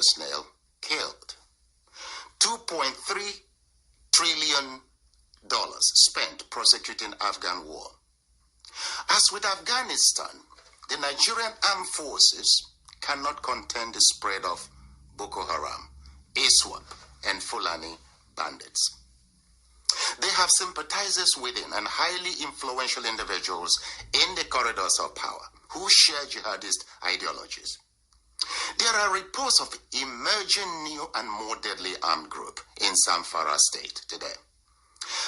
personnel killed. $2.3 trillion spent prosecuting Afghan war. As with Afghanistan, the Nigerian armed forces cannot contain the spread of Boko Haram, ISWAP, and Fulani bandits. They have sympathizers within and highly influential individuals in the corridors of power who share jihadist ideologies. There are reports of emerging new and more deadly armed group in Zamfara state today.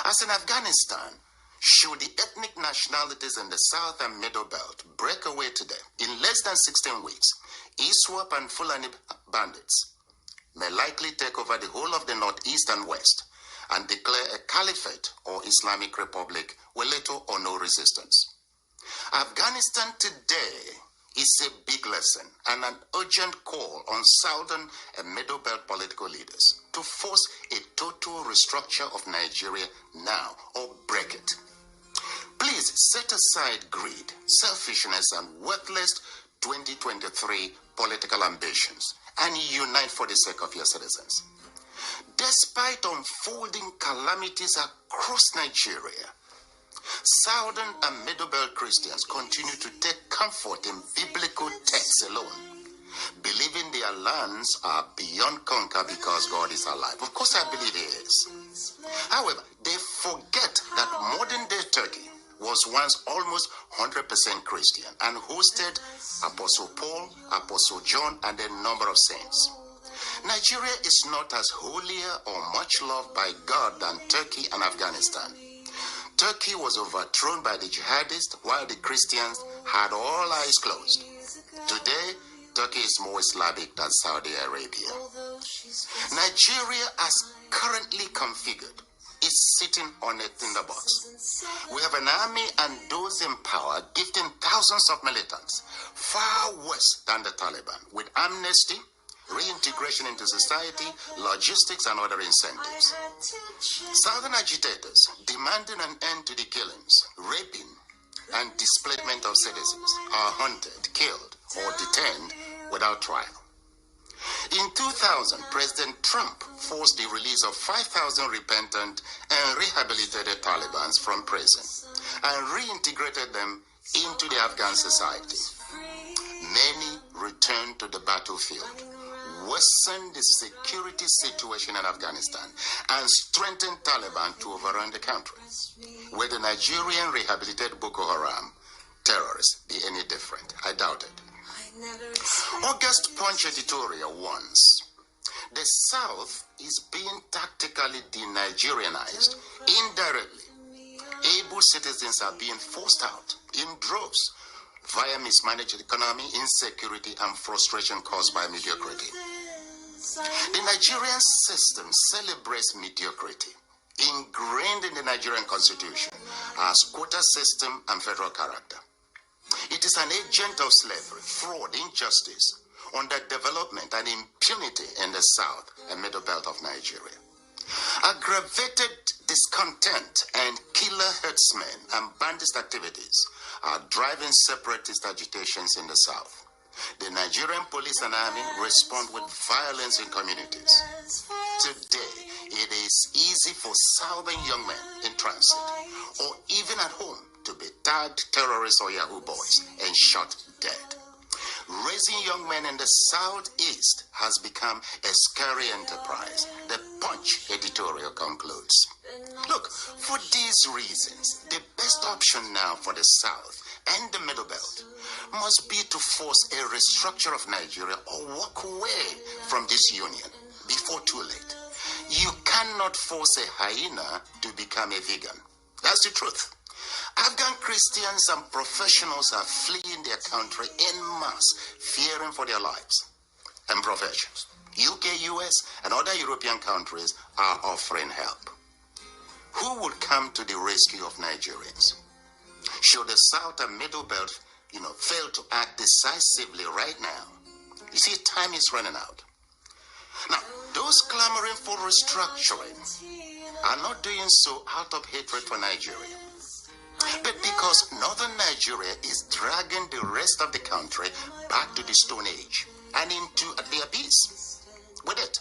As in Afghanistan, should the ethnic nationalities in the South and Middle Belt break away today, in less than 16 weeks, ISWAP and Fulani bandits may likely take over the whole of the Northeast and West and declare a caliphate or Islamic Republic with little or no resistance. Afghanistan today is a big lesson and an urgent call on Southern and Middle Belt political leaders to force a total restructure of Nigeria now or break it. Please set aside greed, selfishness, and worthless 2023 political ambitions and unite for the sake of your citizens. Despite unfolding calamities across Nigeria, Southern and Middle Belt Christians continue to take comfort in biblical texts alone, believing their lands are beyond conquer because God is alive. Of course, I believe He is. However, they forget that modern-day Turkey was once almost 100% Christian and hosted Apostle Paul, Apostle John, and a number of saints. Nigeria is not as holier or much loved by God than Turkey and Afghanistan. Turkey was overthrown by the jihadists while the Christians had all eyes closed. Today, Turkey is more Islamic than Saudi Arabia. Nigeria, as currently configured, is sitting on a tinderbox. We have an army and those in power gifting thousands of militants, far worse than the Taliban, with amnesty, reintegration into society, logistics, and other incentives. Southern agitators demanding an end to the killings, raping, and displacement of citizens are hunted, killed, or detained without trial. In 2000, President Trump forced the release of 5,000 repentant and rehabilitated Talibans from prison and reintegrated them into the Afghan society. Many returned to the battlefield, worsened the security situation in Afghanistan, and strengthened Taliban to overrun the country. Will the Nigerian rehabilitated Boko Haram terrorists be any different? I doubt it. August Punch editorial warns, the South is being tactically de-Nigerianized indirectly. Able citizens are being forced out in droves via mismanaged economy, insecurity, and frustration caused by mediocrity. The Nigerian system celebrates mediocrity, ingrained in the Nigerian constitution as quota system and federal character. It is an agent of slavery, fraud, injustice, underdevelopment, and impunity in the South and Middle Belt of Nigeria. Aggravated discontent and killer herdsmen and bandit activities are driving separatist agitations in the South. The Nigerian police and army respond with violence in communities. Today, it is easy for Southern young men in transit or even at home to be tagged terrorists or Yahoo boys and shot dead. Raising young men in the Southeast has become a scary enterprise, the Punch editorial concludes. Look, for these reasons, the best option now for the South and the Middle Belt must be to force a restructure of Nigeria or walk away from this union before too late. You cannot force a hyena to become a vegan. That's the truth. Afghan Christians and professionals are fleeing their country en masse, fearing for their lives and professions. UK, US, and other European countries are offering help. Who would come to the rescue of Nigerians? Should the South and Middle Belt, fail to act decisively right now? You see, time is running out. Now, those clamoring for restructuring are not doing so out of hatred for Nigeria, but because Northern Nigeria is dragging the rest of the country back to the Stone Age and into the abyss. with it.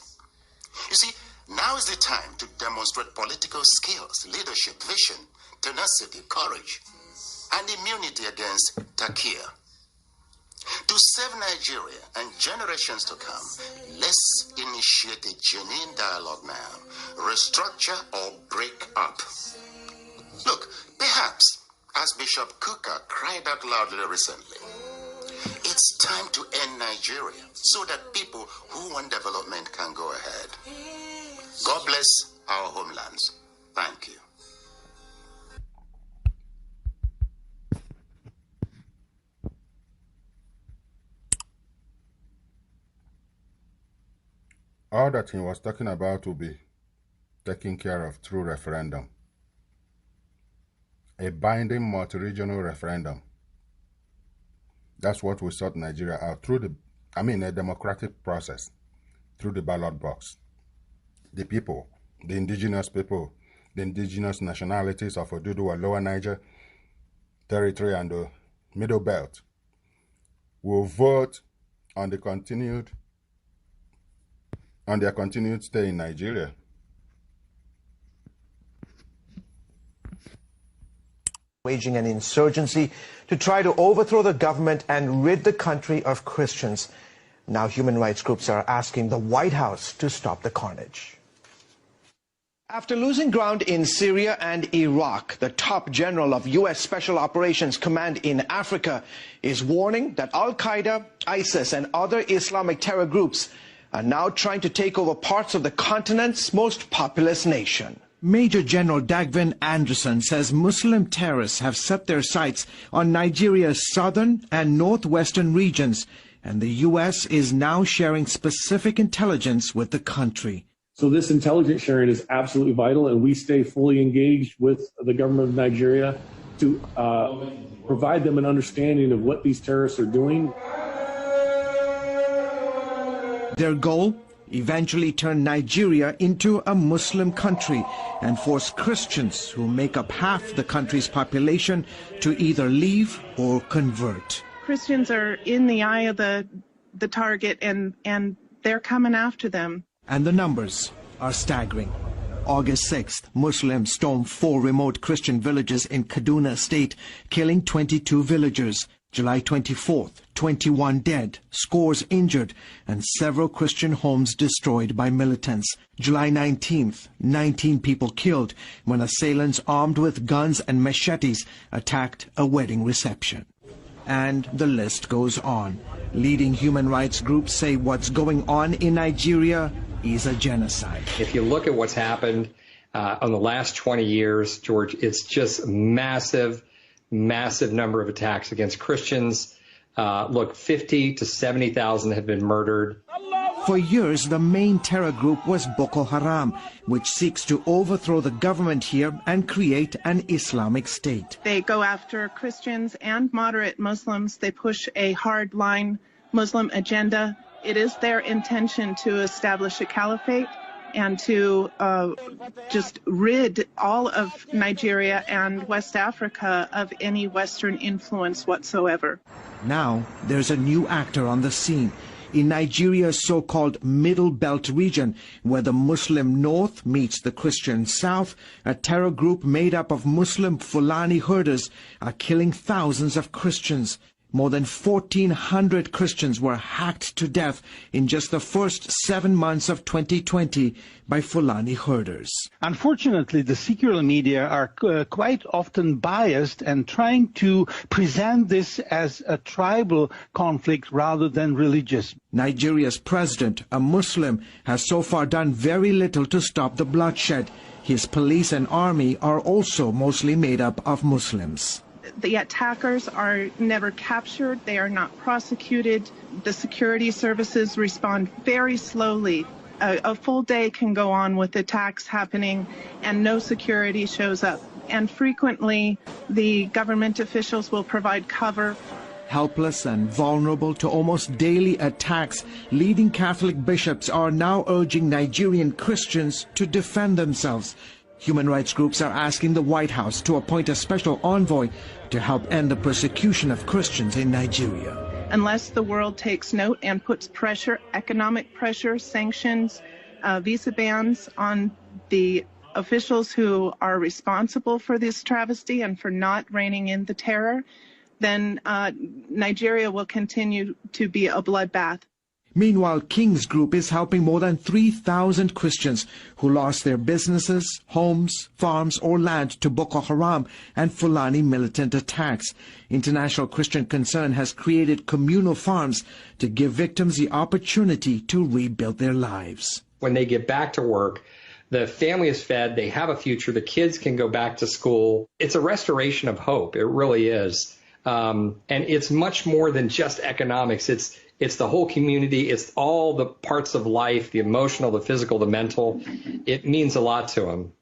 You see, now is the time to demonstrate political skills, leadership, vision, tenacity, courage, and immunity against Takia. To save Nigeria and generations to come, let's initiate a genuine dialogue now. Restructure or break up. Look, perhaps, as Bishop Kuka cried out loudly recently, it's time to end Nigeria so that people who want development can go ahead. God bless our homelands. Thank you. All that he was talking about will be taken care of through referendum. A binding multi-regional referendum. That's what we sort Nigeria out through a democratic process, through the ballot box. The people, the indigenous people, the indigenous nationalities of Oduduwa, Lower Niger Territory and the Middle Belt will vote on their continued stay in Nigeria. Waging an insurgency to try to overthrow the government and rid the country of Christians. Now human rights groups are asking the White House to stop the carnage. After losing ground in Syria and Iraq, the top general of U.S. Special Operations Command in Africa is warning that Al-Qaeda, ISIS, and other Islamic terror groups are now trying to take over parts of the continent's most populous nation. Major General Dagvin Anderson says Muslim terrorists have set their sights on Nigeria's southern and northwestern regions, and the U.S. is now sharing specific intelligence with the country. So this intelligence sharing is absolutely vital, and we stay fully engaged with the government of Nigeria to provide them an understanding of what these terrorists are doing. Their goal? Eventually turn Nigeria into a Muslim country and force Christians, who make up half the country's population, to either leave or convert. Christians are in the eye of the target, and they're coming after them. And the numbers are staggering. August 6th, Muslims stormed 4 remote Christian villages in Kaduna State, killing 22 villagers. July 24th, 21 dead, scores injured, and several Christian homes destroyed by militants. July 19th, 19 people killed when assailants armed with guns and machetes attacked a wedding reception. And the list goes on. Leading human rights groups say what's going on in Nigeria is a genocide. If you look at what's happened in the last 20 years, George, it's just massive number of attacks against Christians. Look, 50 to 70,000 have been murdered. For years, the main terror group was Boko Haram, which seeks to overthrow the government here and create an Islamic state. They go after Christians and moderate Muslims. They push a hard-line Muslim agenda. It is their intention to establish a caliphate and to just rid all of Nigeria and West Africa of any Western influence whatsoever. Now, there's a new actor on the scene. In Nigeria's so-called Middle Belt region, where the Muslim North meets the Christian South, a terror group made up of Muslim Fulani herders are killing thousands of Christians. More than 1,400 Christians were hacked to death in just the first 7 months of 2020 by Fulani herders. Unfortunately, the secular media are quite often biased and trying to present this as a tribal conflict rather than religious. Nigeria's president, a Muslim, has so far done very little to stop the bloodshed. His police and army are also mostly made up of Muslims. The attackers are never captured. They are not prosecuted. The security services respond very slowly. A full day can go on with attacks happening and no security shows up. And frequently, the government officials will provide cover. Helpless and vulnerable to almost daily attacks, leading Catholic bishops are now urging Nigerian Christians to defend themselves. Human rights groups are asking the White House to appoint a special envoy to help end the persecution of Christians in Nigeria. unless the world takes note and puts pressure, economic pressure, sanctions, visa bans on the officials who are responsible for this travesty and for not reining in the terror, then Nigeria will continue to be a bloodbath. Meanwhile, King's Group is helping more than 3,000 Christians who lost their businesses, homes, farms, or land to Boko Haram and Fulani militant attacks. International Christian Concern has created communal farms to give victims the opportunity to rebuild their lives. When they get back to work, the family is fed, they have a future, the kids can go back to school. It's a restoration of hope. It really is. And it's much more than just economics. It's the whole community. It's all the parts of life, the emotional, the physical, the mental. It means a lot to them.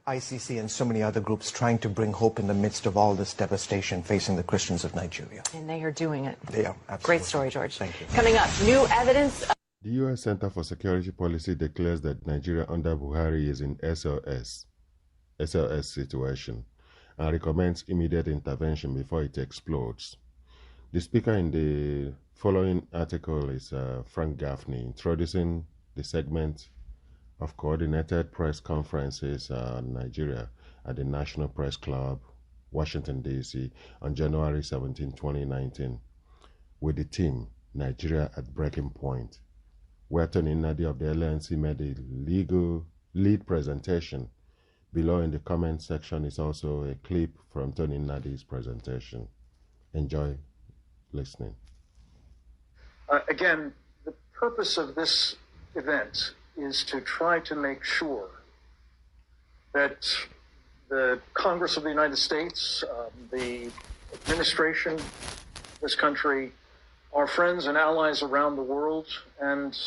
ICC and so many other groups trying to bring hope in the midst of all this devastation facing the Christians of Nigeria. And they are doing it. They are, absolutely. Great story, George. Thank you. Coming up, new evidence. The U.S. Center for Security Policy declares that Nigeria under Buhari is in SLS situation and recommends immediate intervention before it explodes. The speaker in the following article is Frank Gaffney, introducing the segment of coordinated press conferences in Nigeria at the National Press Club, Washington, D.C. on January 17, 2019, with the theme Nigeria at Breaking Point, where Tony Nnadi of the LNC made a lead presentation. Below in the comment section is also a clip from Tony Nnadi's presentation. Enjoy listening. Again, the purpose of this event is to try to make sure that the Congress of the United States, the administration of this country, our friends and allies around the world, and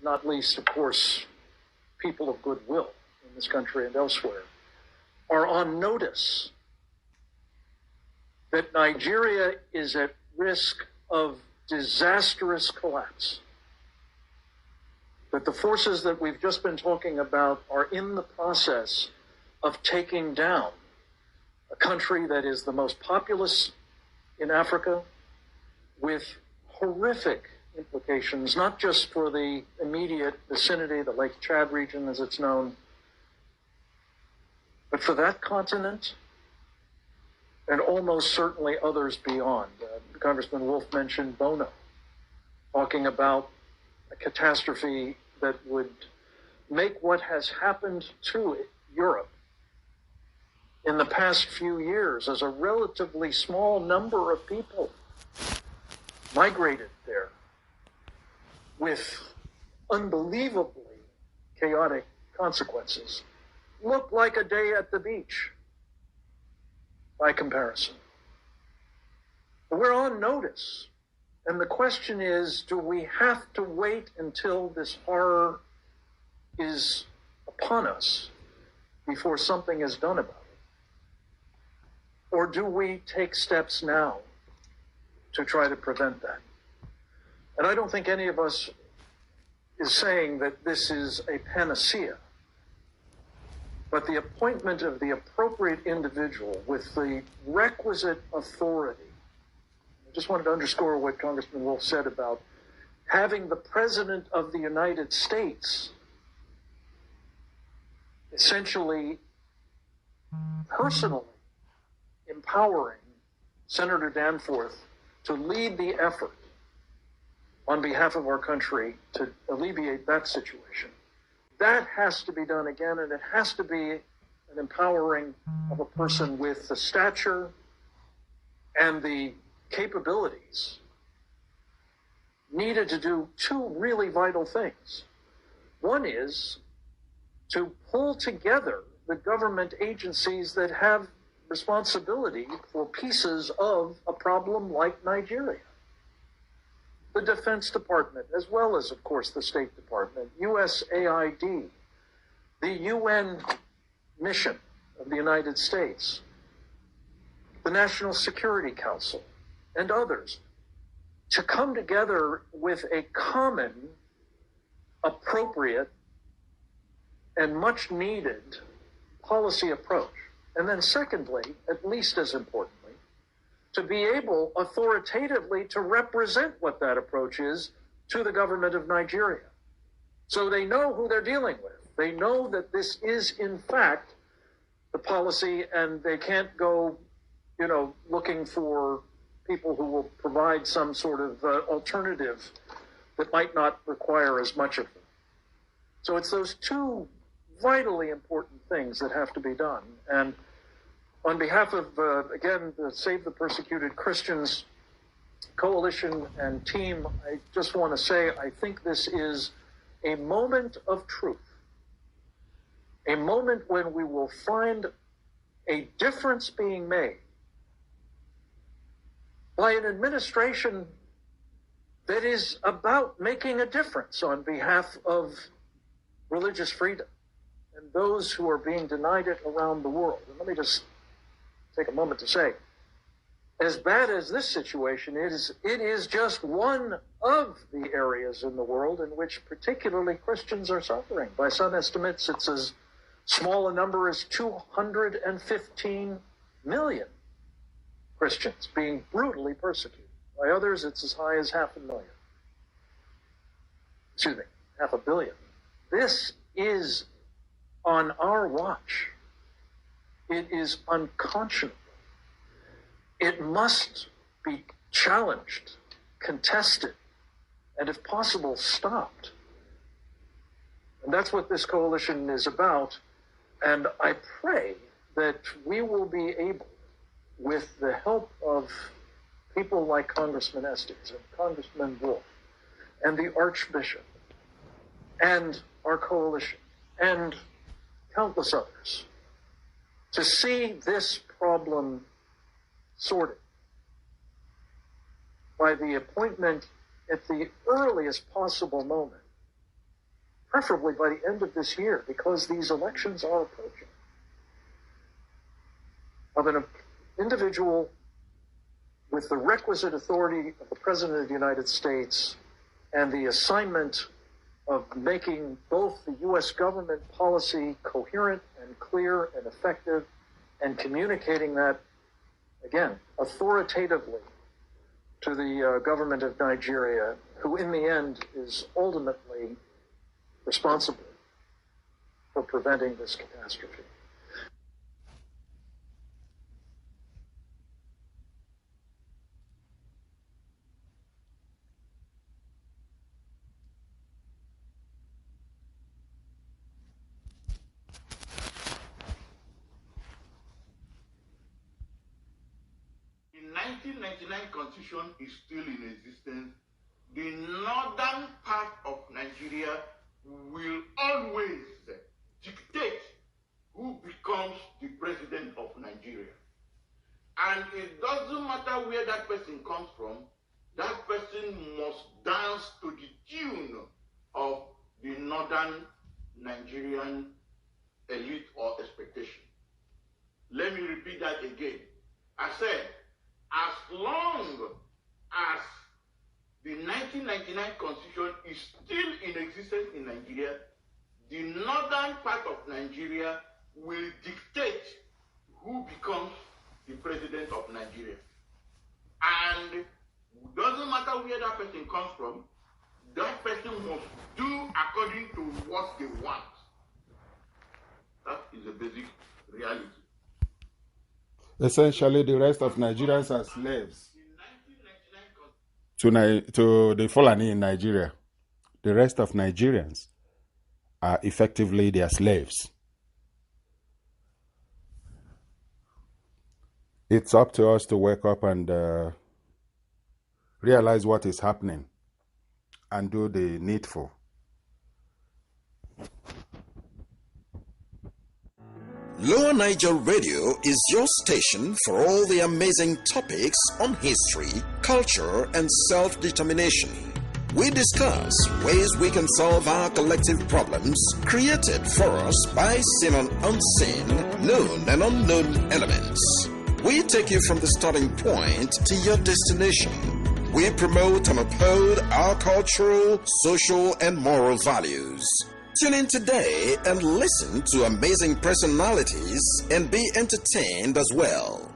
not least, of course, people of goodwill in this country and elsewhere, are on notice that Nigeria is at risk of disastrous collapse, that the forces that we've just been talking about are in the process of taking down a country that is the most populous in Africa, with horrific implications, not just for the immediate vicinity, the Lake Chad region as it's known, but for that continent and almost certainly others beyond. Congressman Wolf mentioned Bono, talking about a catastrophe that would make what has happened to Europe in the past few years, as a relatively small number of people migrated there with unbelievably chaotic consequences, look like a day at the beach by comparison. But we're on notice. And the question is, do we have to wait until this horror is upon us before something is done about it? Or do we take steps now to try to prevent that? And I don't think any of us is saying that this is a panacea, but the appointment of the appropriate individual with the requisite authority. I just wanted to underscore what Congressman Wolf said about having the President of the United States essentially personally empowering Senator Danforth to lead the effort on behalf of our country to alleviate that situation. That has to be done again, and it has to be an empowering of a person with the stature and the capabilities needed to do two really vital things. One is to pull together the government agencies that have responsibility for pieces of a problem like Nigeria. The Defense Department, as well as, of course, the State Department, USAID, the UN mission of the United States, the National Security Council, and others, to come together with a common, appropriate, and much needed policy approach. And then secondly, at least as importantly, to be able authoritatively to represent what that approach is to the government of Nigeria. So they know who they're dealing with. They know that this is, in fact, the policy, and they can't go, looking for people who will provide some sort of alternative that might not require as much of them. So it's those two vitally important things that have to be done. And on behalf of, again, the Save the Persecuted Christians Coalition and team, I just want to say I think this is a moment of truth, a moment when we will find a difference being made by an administration that is about making a difference on behalf of religious freedom and those who are being denied it around the world. And let me just take a moment to say, as bad as this situation is, it is just one of the areas in the world in which particularly Christians are suffering. By some estimates, it's as small a number as 215 million Christians being brutally persecuted. By others, it's as high as 500,000. Excuse me, 500 million. This is on our watch. It is unconscionable. It must be challenged, contested, and if possible, stopped. And that's what this coalition is about. And I pray that we will be able, with the help of people like Congressman Estes and Congressman Wolf and the Archbishop and our coalition and countless others, to see this problem sorted by the appointment at the earliest possible moment, preferably by the end of this year, because these elections are approaching, of an individual with the requisite authority of the President of the United States and the assignment of making both the U.S. government policy coherent and clear and effective, and communicating that, again, authoritatively to the government of Nigeria, who in the end is ultimately responsible for preventing this catastrophe. The 1999 Constitution is still in existence. The northern part of Nigeria will always dictate who becomes the president of Nigeria. And it doesn't matter where that person comes from, that person must dance to the tune of the northern Nigerian elite or expectation. Let me repeat that again. I said, as long as the 1999 Constitution is still in existence in Nigeria, the northern part of Nigeria will dictate who becomes the president of Nigeria. And it doesn't matter where that person comes from, that person must do according to what they want. That is a basic reality. Essentially, the rest of Nigerians are slaves to the Fulani in Nigeria. The rest of Nigerians are effectively their slaves. It's up to us to wake up and realize what is happening and do the needful. Lower Niger Radio is your station for all the amazing topics on history, culture, and self-determination. We discuss ways we can solve our collective problems created for us by seen and unseen, known and unknown elements. We take you from the starting point to your destination. We promote and uphold our cultural, social, and moral values. Tune in today and listen to amazing personalities and be entertained as well.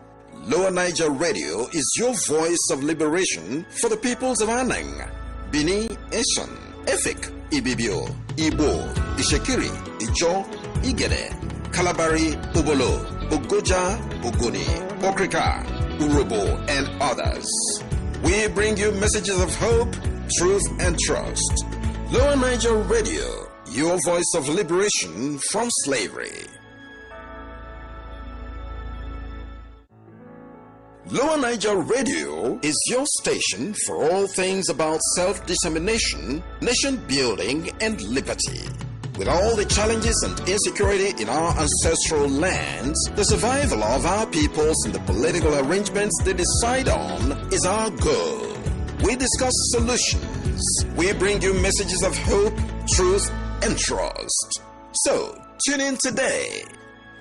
Lower Niger Radio is your voice of liberation for the peoples of Anang, Bini, Eshan, Efik, Ibibio, Igbo, Ishekiri, Ijo, Igede, Kalabari, Ubolo, Ogoja, Ogoni, Okrika, Urobo, and others. We bring you messages of hope, truth, and trust. Lower Niger Radio, your voice of liberation from slavery. Lower Niger Radio is your station for all things about self-determination, nation building, and liberty. With all the challenges and insecurity in our ancestral lands, the survival of our peoples and the political arrangements they decide on is our goal. We discuss solutions. We bring you messages of hope, truth, and trust. So, tune in today.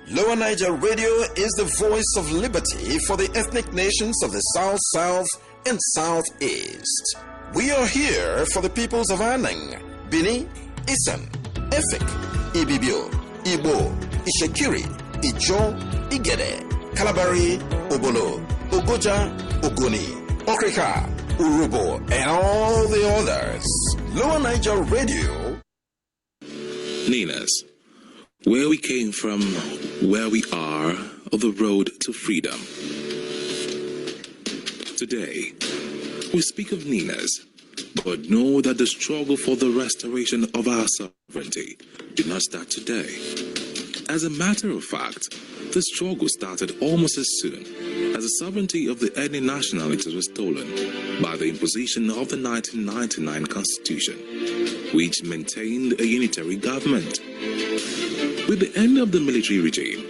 Lower Niger Radio is the voice of liberty for the ethnic nations of the South, South, and Southeast. We are here for the peoples of Anang, Bini, Isan, Efik, Ibibio, Igbo, Ishekiri, Ijo, Igede, Kalabari, Obolo, Ogoja, Ogoni, Okrika, Urubo, and all the others. Lower Niger Radio. Ninas, where we came from, where we are, on the road to freedom. Today, we speak of Ninas, but know that the struggle for the restoration of our sovereignty did not start today. As a matter of fact, the struggle started almost as soon as the sovereignty of the ethnic nationalities was stolen by the imposition of the 1999 Constitution, which maintained a unitary government. With the end of the military regime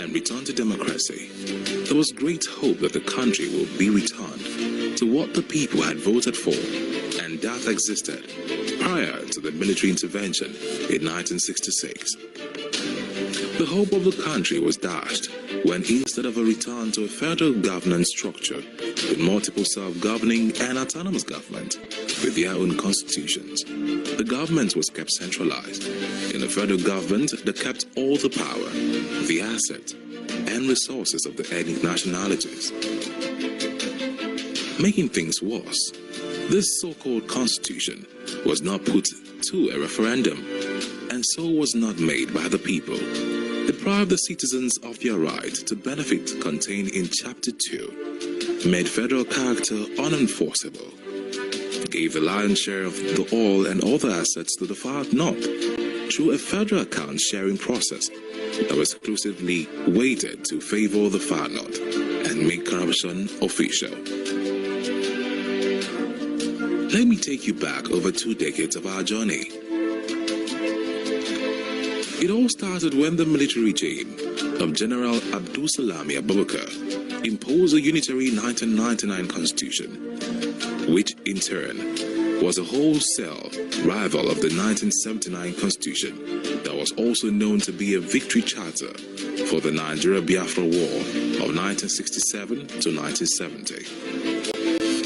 and return to democracy, there was great hope that the country will be returned to what the people had voted for, and that existed prior to the military intervention in 1966. The hope of the country was dashed when, instead of a return to a federal governance structure with multiple self-governing and autonomous government with their own constitutions, the government was kept centralized in a federal government that kept all the power, the asset, and resources of the ethnic nationalities. Making things worse, this so-called constitution was not put to a referendum, and so was not made by the people. Deprived the citizens of their right to benefit contained in Chapter 2, made federal character unenforceable, gave the lion's share of the oil and other assets to the far north through a federal account sharing process that was exclusively weighted to favor the far north and make corruption official. Let me take you back over 2 decades of our journey. It all started when the military regime of General Abdul Salami Abubakar imposed a unitary 1999 constitution, which in turn was a wholesale rival of the 1979 constitution that was also known to be a victory charter for the Nigeria-Biafra War of 1967 to 1970.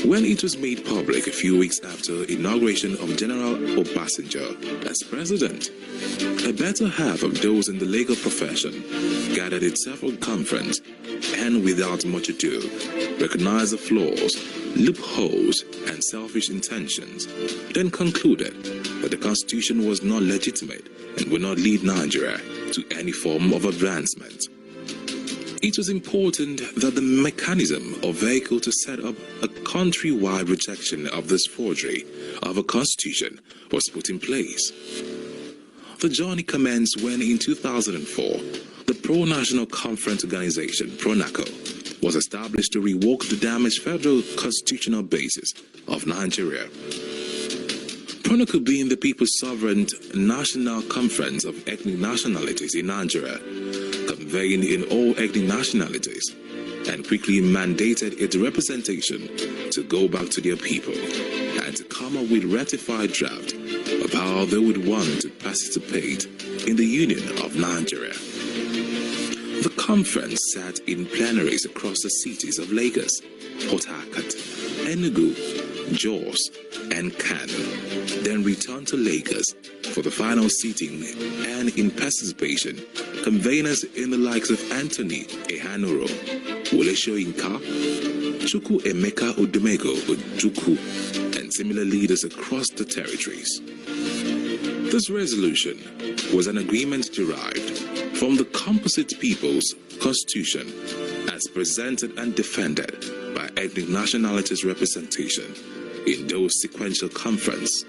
When it was made public a few weeks after inauguration of General Obasanjo as president, a better half of those in the legal profession gathered itself for conference and without much ado recognized the flaws, loopholes, and selfish intentions, then concluded that the Constitution was not legitimate and would not lead Nigeria to any form of advancement. It was important that the mechanism or vehicle to set up a countrywide rejection of this forgery of a constitution was put in place. The journey commenced when, in 2004, the Pro-National Conference Organization, PRONACO, was established to rework the damaged federal constitutional basis of Nigeria. PRONACO being the People's Sovereign National Conference of Ethnic Nationalities in Nigeria, convened in all ethnic nationalities, and quickly mandated its representation to go back to their people and to come up with ratified draft of how they would want to participate in the Union of Nigeria. The conference sat in plenaries across the cities of Lagos, Port Harcourt, Enugu, Jos, and Kano, then returned to Lagos for the final sitting, and in participation, conveners in the likes of Anthony Ehanuro, Wole Soyinka, Chukwu Emeka Odumego Ojukwu, and similar leaders across the territories. This resolution was an agreement derived from the Composite People's Constitution as presented and defended by ethnic nationalities representation in those sequential conference.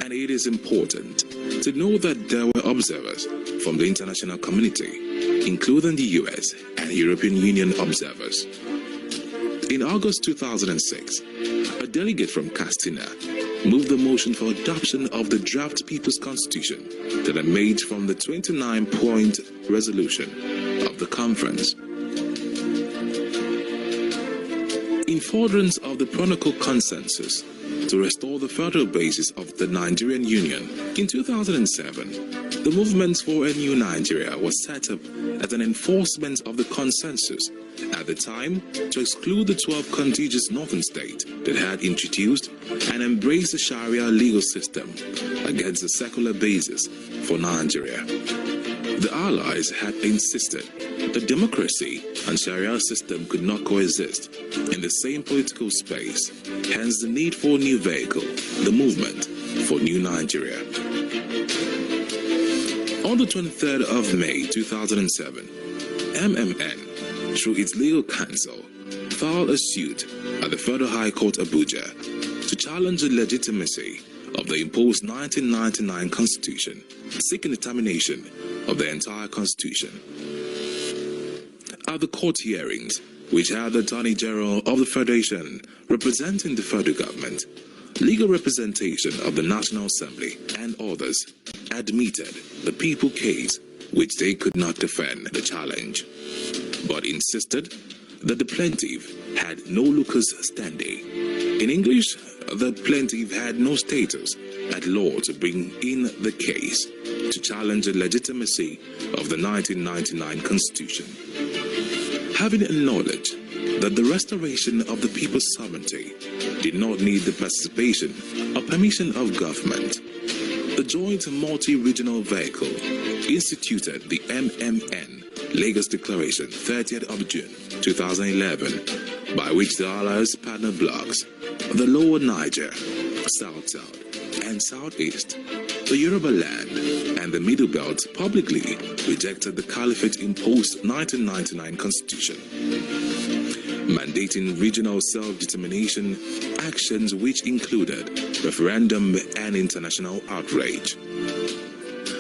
And it is important to know that there were observers from the international community, including the US and European Union observers. In August 2006, a delegate from Castina moved the motion for adoption of the draft People's Constitution that emerged from the 29-point resolution of the conference. In furtherance of the Protocol Consensus to restore the federal basis of the Nigerian Union, in 2007, the Movement for a New Nigeria was set up as an enforcement of the consensus at the time to exclude the 12 contiguous northern states that had introduced and embraced the Sharia legal system against the secular basis for Nigeria. The Allies had insisted that democracy and Sharia system could not coexist in the same political space, hence the need for a new vehicle, the Movement for New Nigeria. On the 23rd of May 2007, MMN, through its legal counsel, filed a suit at the Federal High Court Abuja to challenge the legitimacy of the imposed 1999 Constitution, seeking the termination of the entire Constitution. At the court hearings, which had the Attorney General of the Federation representing the federal government, legal representation of the National Assembly, and others admitted the people case which they could not defend the challenge, but insisted that the plaintiff had no locus standi. In English, the plaintiff had no status at law to bring in the case to challenge the legitimacy of the 1999 Constitution. Having acknowledged that the restoration of the people's sovereignty did not need the participation or permission of government, the Joint Multi-Regional Vehicle instituted the MMN Lagos Declaration 30th of June 2011, by which the Allies partner blocks, the Lower Niger, South-South, and Southeast, the Yoruba land, and the Middle Belt publicly rejected the Caliphate-imposed 1999 Constitution, mandating regional self-determination actions which included referendum and international outrage.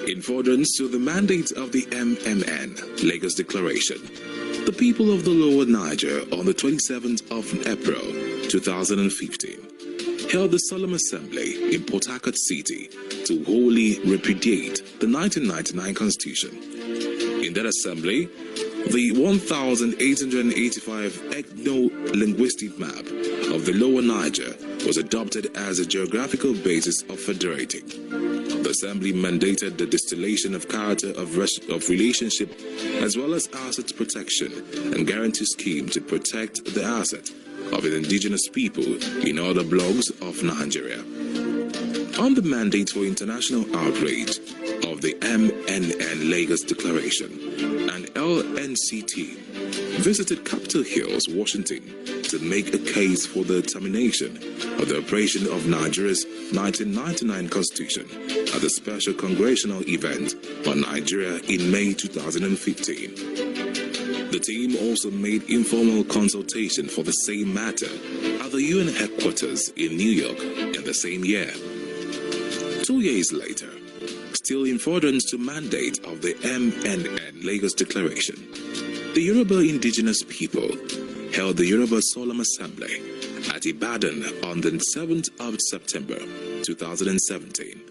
In furtherance to the mandate of the MMN Lagos Declaration, the people of the Lower Niger on the 27th of April 2015 held the Solemn Assembly in Port Harcourt City to wholly repudiate the 1999 Constitution. In that assembly, the 1,885 ethno-linguistic map of the Lower Niger was adopted as a geographical basis of federating. The assembly mandated the distillation of character of relationship as well as asset protection and guarantee scheme to protect the asset of the indigenous people in other blocks of Nigeria. On the mandate for international outrage of the MNN Lagos Declaration, and LNCT visited Capitol Hills, Washington, to make a case for the termination of the operation of Nigeria's 1999 Constitution at the special congressional event on Nigeria in May 2015. The team also made informal consultation for the same matter at the UN headquarters in New York in the same year. 2 years later, still in furtherance to mandate of the MNN Lagos Declaration, the Yoruba indigenous people held the Yoruba Solemn Assembly at Ibadan on the 7th of September 2017.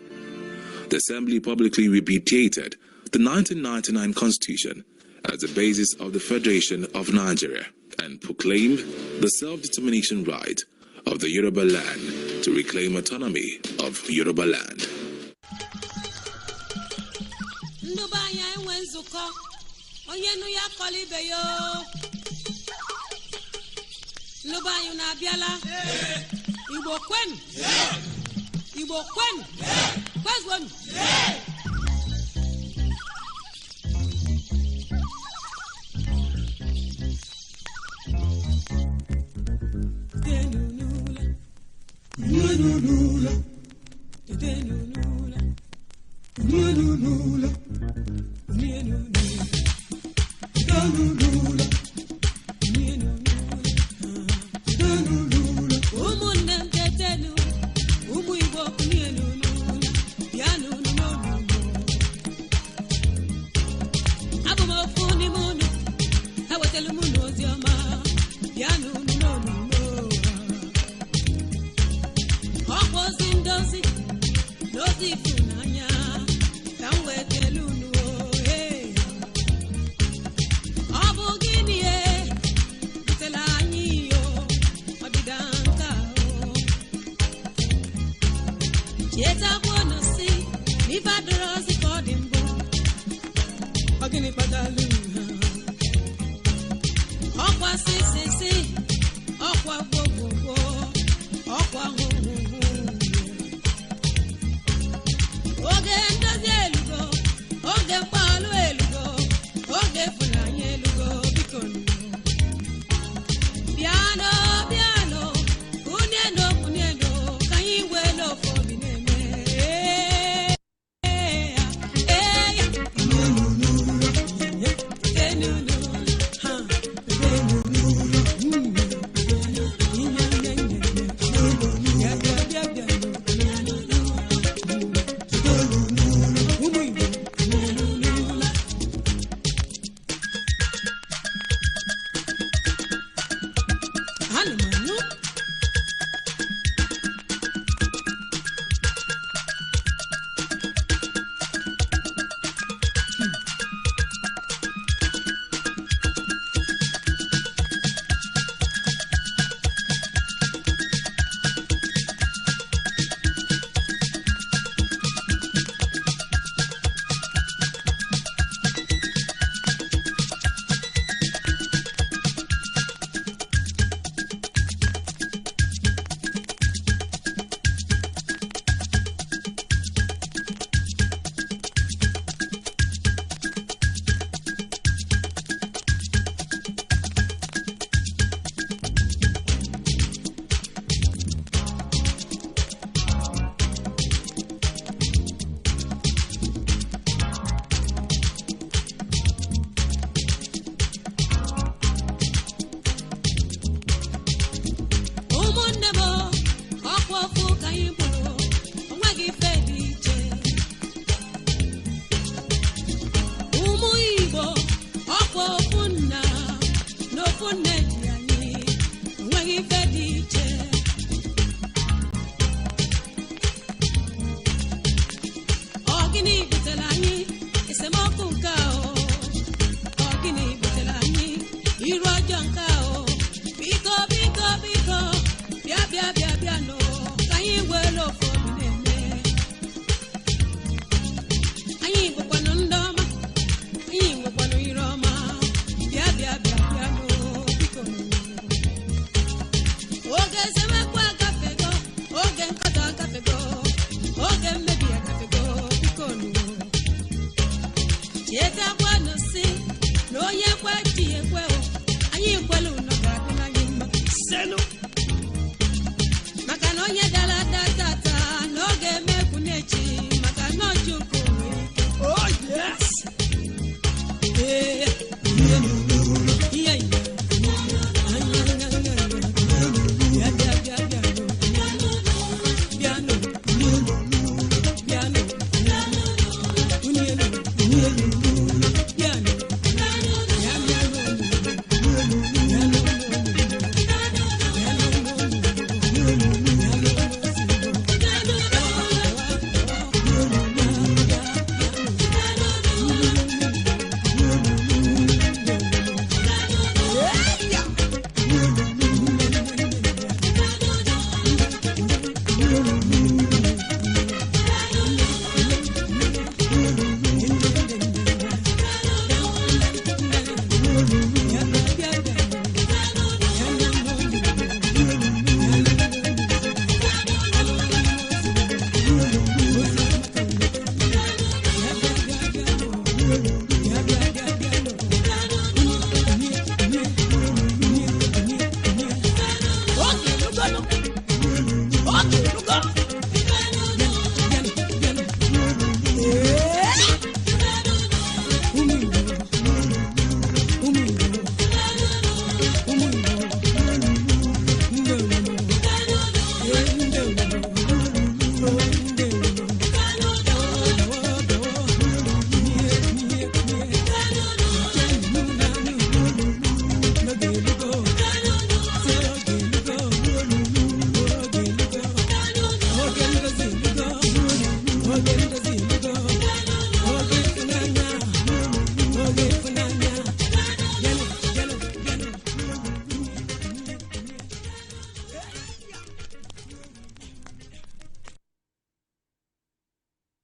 The Assembly publicly repudiated the 1999 Constitution as the basis of the Federation of Nigeria and proclaimed the self-determination right of the Yoruba land to reclaim autonomy of Yoruba land. Lubayu na biala. Igbo kwen. Igbo kwen. Where's one?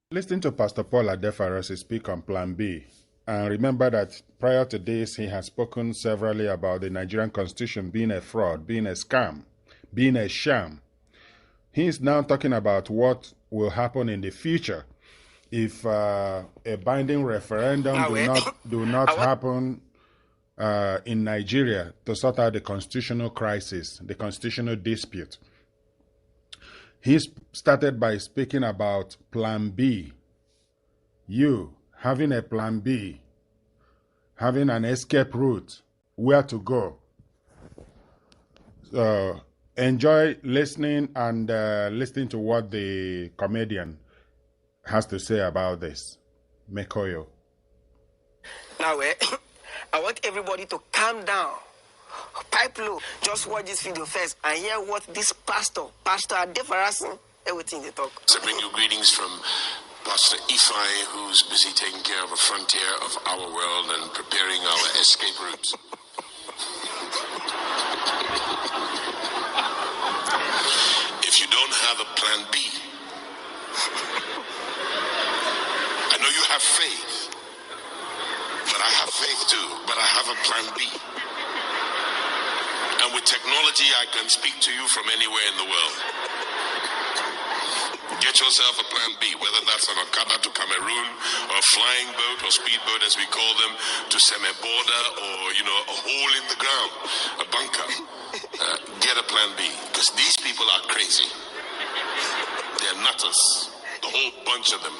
Listen to Pastor Paul Adefarasi speak on Plan B. And remember that prior to this, he has spoken severally about the Nigerian constitution being a fraud, being a scam, being a sham. He is now talking about what will happen in the future if a binding referendum do not happen in Nigeria to sort out the constitutional crisis, the constitutional dispute. He started by speaking about Plan B. You having a Plan B, having an escape route, where to go. Enjoy listening and listening to what the comedian has to say about this. Mekoyo. Now, I want everybody to calm down. Pipe low. Just watch this video first and hear what this Pastor Adefarasi, everything they talk. I bring you greetings from Pastor Ifai, who's busy taking care of a frontier of our world and preparing our escape routes. If you don't have a plan B, I know you have faith, but I have faith too, but I have a plan B. And with technology, I can speak to you from anywhere in the world. Get yourself a plan B, whether that's an Okada to Cameroon, or a flying boat, or speedboat as we call them, to Seme-Border, or, a hole in the ground, a bunker. Get a plan B, because these people are crazy. They're nutters, the whole bunch of them.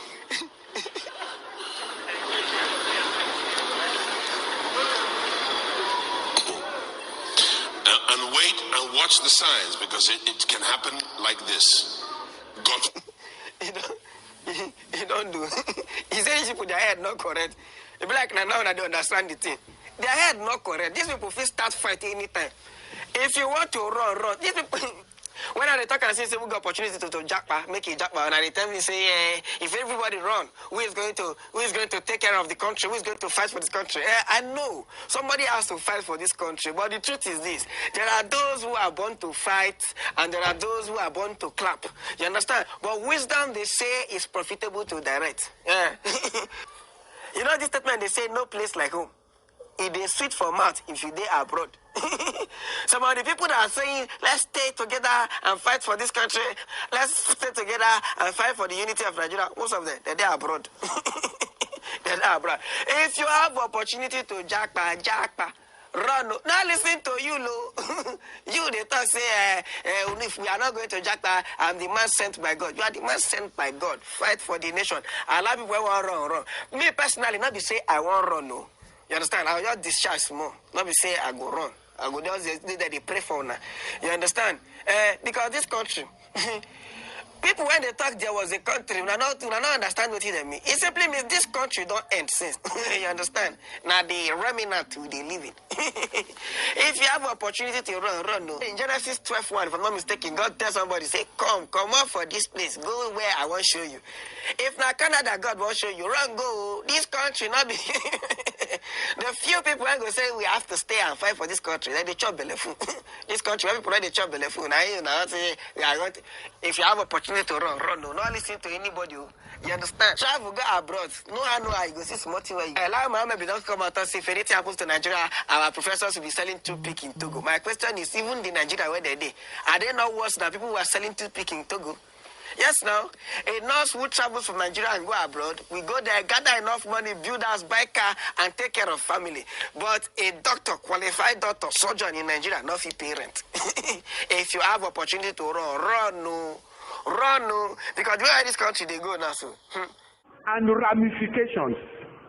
And wait and watch the signs, because it can happen like this. God. You don't do. He said these people, their head not correct. They be like, now I don't understand the thing. Their head not correct. These people will start fighting anytime. If you want to run. These people, when I talk and say we got opportunity to jackpot, make it jackpot, and I tell me say, if everybody run, who is going to take care of the country? Who is going to fight for this country? I know somebody has to fight for this country, but the truth is this: there are those who are born to fight, and there are those who are born to clap. You understand? But wisdom, they say, is profitable to direct. Yeah. You know this statement? They say, no place like home. It is sweet for mouth if you dey abroad. Some of the people that are saying, let's stay together and fight for this country, let's stay together and fight for the unity of Nigeria, most of them, they're abroad. They're abroad. If you have opportunity to jackpot, run. Now listen to you, Lo. You, they talk, say, if we are not going to jackpot, I'm the man sent by God. You are the man sent by God. Fight for the nation. A lot of people want to run. Me personally, not be say I want run, no. You understand? I'll just discharge more. Not be say I go run. I go just that they pray for now. You understand? Because this country, people when they talk there was a country, we not understand what it means. It simply means this country don't end since. You understand? Now the remnant to the living. If you have an opportunity to run, no. In Genesis 12:1, if I'm not mistaken, God tells somebody, say, come out for this place. Go where I want to show you. If not Canada, God won't show you. Run, go. This country not be. The few people are going to say we have to stay and fight for this country. Like they chop belly food. This country, where people like they chop belly food. Now you know, say we are going to, if you have opportunity to run. No, not listen to anybody. You understand? Travel, go abroad. No, I go see smart way. Allow Mohammed don't come out and say if anything happens to Nigeria, our professors will be selling toothpick in Togo. My question is, even the Nigeria where they are they not worse than people who are selling toothpick in Togo? Yes, now, a nurse who travels from Nigeria and go abroad, we go there, gather enough money, build house, buy car, and take care of family. But a doctor, qualified doctor, surgeon in Nigeria, not fee parent. If you have opportunity to run, no. Because where this country they go now, so. And ramifications.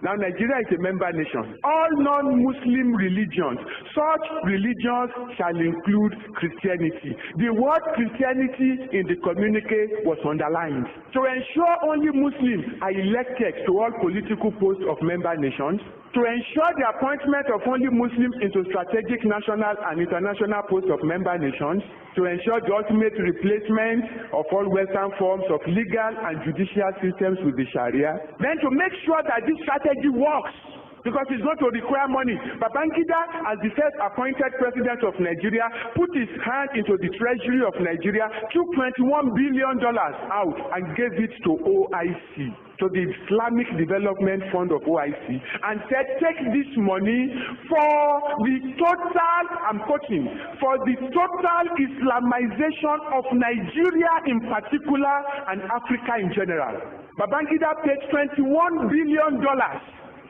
Now, Nigeria is a member nation. All non-Muslim religions, such religions shall include Christianity. The word Christianity in the communique was underlined. To ensure only Muslims are elected to all political posts of member nations, to ensure the appointment of only Muslims into strategic national and international posts of member nations, to ensure the ultimate replacement of all Western forms of legal and judicial systems with the Sharia, then to make sure that this strategy works because it's going to require money. Babangida, as the first appointed president of Nigeria, put his hand into the treasury of Nigeria, took $21 billion out and gave it to OIC, to the Islamic Development Fund of OIC, and said, take this money for the total, I'm quoting, for the total Islamization of Nigeria in particular and Africa in general. Babangida paid $21 billion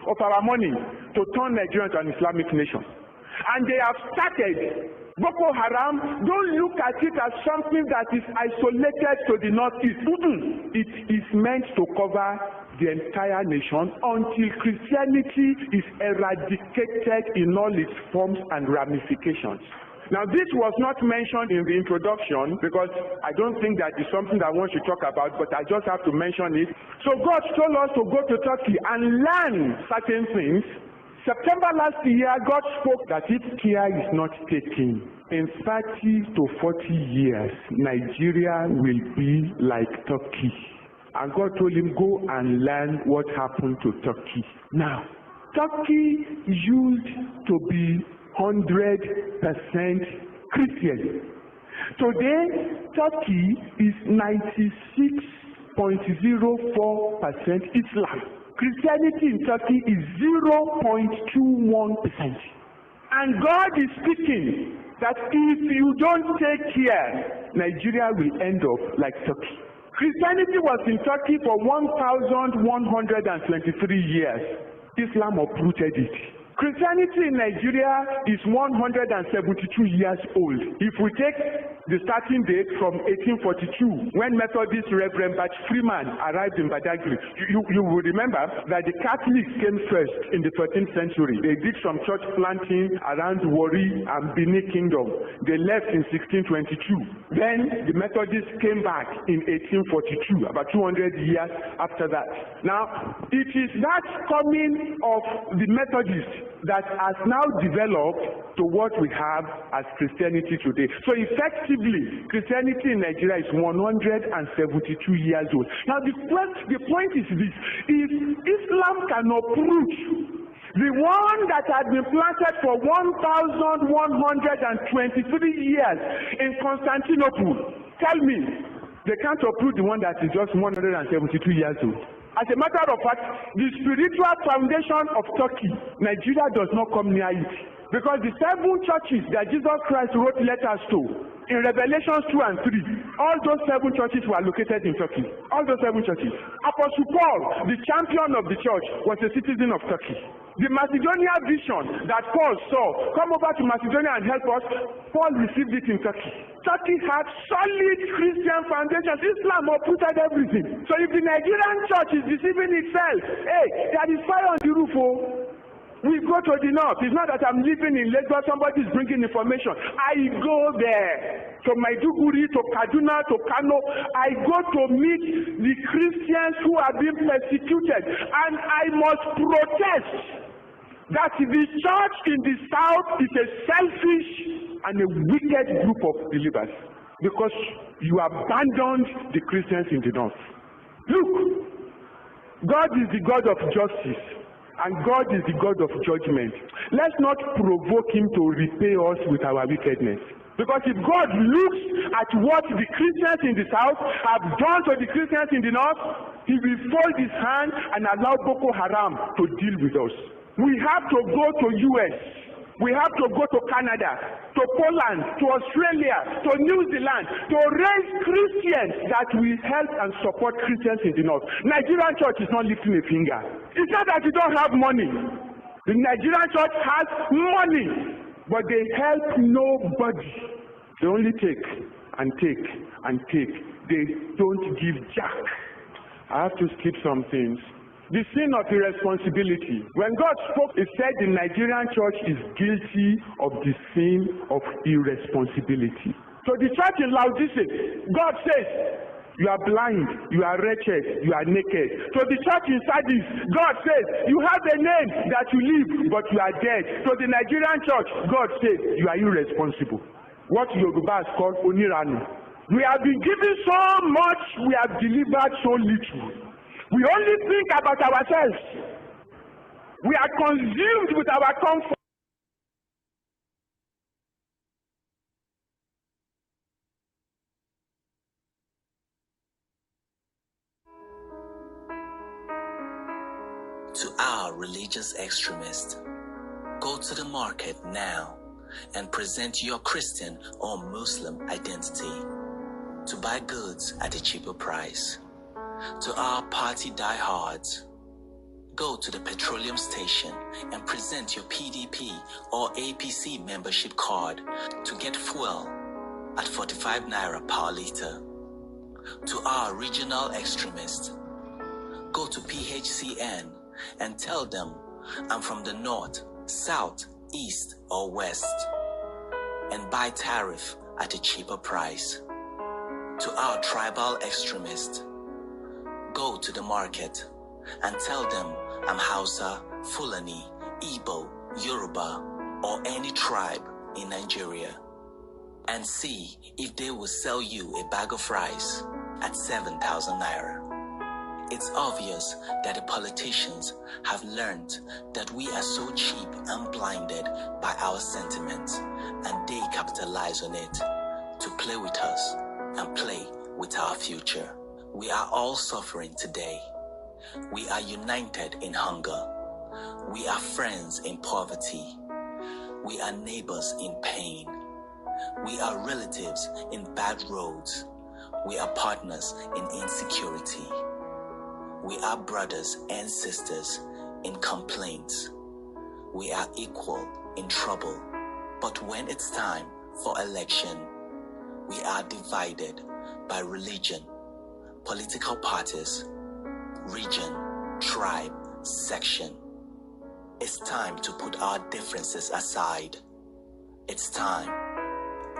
of our money to turn Nigeria into an Islamic nation. And they have started. Boko Haram, don't look at it as something that is isolated to the northeast. It is meant to cover the entire nation until Christianity is eradicated in all its forms and ramifications. Now, this was not mentioned in the introduction because I don't think that is something that I want to talk about, but I just have to mention it. So God told us to go to Turkey and learn certain things. September last year, God spoke that if care is not taken, in 30 to 40 years, Nigeria will be like Turkey. And God told him, go and learn what happened to Turkey. Now, Turkey used to be 100% Christian. Today, Turkey is 96.04% Islam. Christianity in Turkey is 0.21%. And God is speaking that if you don't take care, Nigeria will end up like Turkey. Christianity was in Turkey for 1,123 years. Islam uprooted it. Christianity in Nigeria is 172 years old. If we take the starting date from 1842, when Methodist Reverend Bach Freeman arrived in Badagry, you will remember that the Catholics came first in the 13th century. They did some church planting around Warri and Benin Kingdom. They left in 1622. Then the Methodists came back in 1842, about 200 years after that. Now, it is that coming of the Methodists that has now developed to what we have as Christianity today. So effectively, Christianity in Nigeria is 172 years old. Now the point is this: if Islam can uproot the one that had been planted for 1,123 years in Constantinople, tell me, they can't uproot the one that is just 172 years old. As a matter of fact, the spiritual foundation of Turkey, Nigeria does not come near it. Because the 7 churches that Jesus Christ wrote letters to in Revelations 2 and 3, all those 7 churches were located in Turkey. All those 7 churches. Apostle Paul, the champion of the church, was a citizen of Turkey. The Macedonia vision that Paul saw, come over to Macedonia and help us, Paul received it in Turkey. Turkey had solid Christian foundations. Islam uprooted everything. So if the Nigerian church is deceiving itself, hey, there is fire on the roof. We go to the north. It's not that I'm living in Lagos, somebody is bringing information. I go there. To Maiduguri, to Kaduna, to Kano. I go to meet the Christians who are being persecuted. And I must protest that the church in the south is a selfish and a wicked group of believers because you abandoned the Christians in the north. Look, God is the God of justice and God is the God of judgment. Let's not provoke him to repay us with our wickedness. Because if God looks at what the Christians in the south have done to the Christians in the north, he will fold his hand and allow Boko Haram to deal with us. We have to go to US. We have to go to Canada, to Poland, to Australia, to New Zealand, to raise Christians that will help and support Christians in the north. Nigerian church is not lifting a finger. It's not that you don't have money. The Nigerian church has money, but they help nobody. They only take and take and take. They don't give jack. I have to skip some things. The sin of irresponsibility. When God spoke, he said the Nigerian church is guilty of the sin of irresponsibility. So the church in Laodicea, God says, you are blind, you are wretched, you are naked. So the church in Sardis, God says, you have a name that you live, but you are dead. So the Nigerian church, God says, you are irresponsible. What Yoruba is called Oniranu. We have been given so much, we have delivered so little. We only think about ourselves. We are consumed with our comfort. To our religious extremists, go to the market now and present your Christian or Muslim identity to buy goods at a cheaper price. To our party diehards, go to the petroleum station and present your PDP or APC membership card to get fuel at 45 naira per liter. To our regional extremists, go to PHCN and tell them I'm from the north, south, east, or west, and buy tariff at a cheaper price. To our tribal extremists, go to the market and tell them I'm Hausa, Fulani, Igbo, Yoruba, or any tribe in Nigeria, and see if they will sell you a bag of rice at 7,000 naira. It's obvious that the politicians have learned that we are so cheap and blinded by our sentiments, and they capitalize on it to play with us and play with our future. We are all suffering today. We are united in hunger. We are friends in poverty. We are neighbors in pain. We are relatives in bad roads. We are partners in insecurity. We are brothers and sisters in complaints. We are equal in trouble. But when it's time for election, we are divided by religion, political parties, region, tribe, section. It's time to put our differences aside. It's time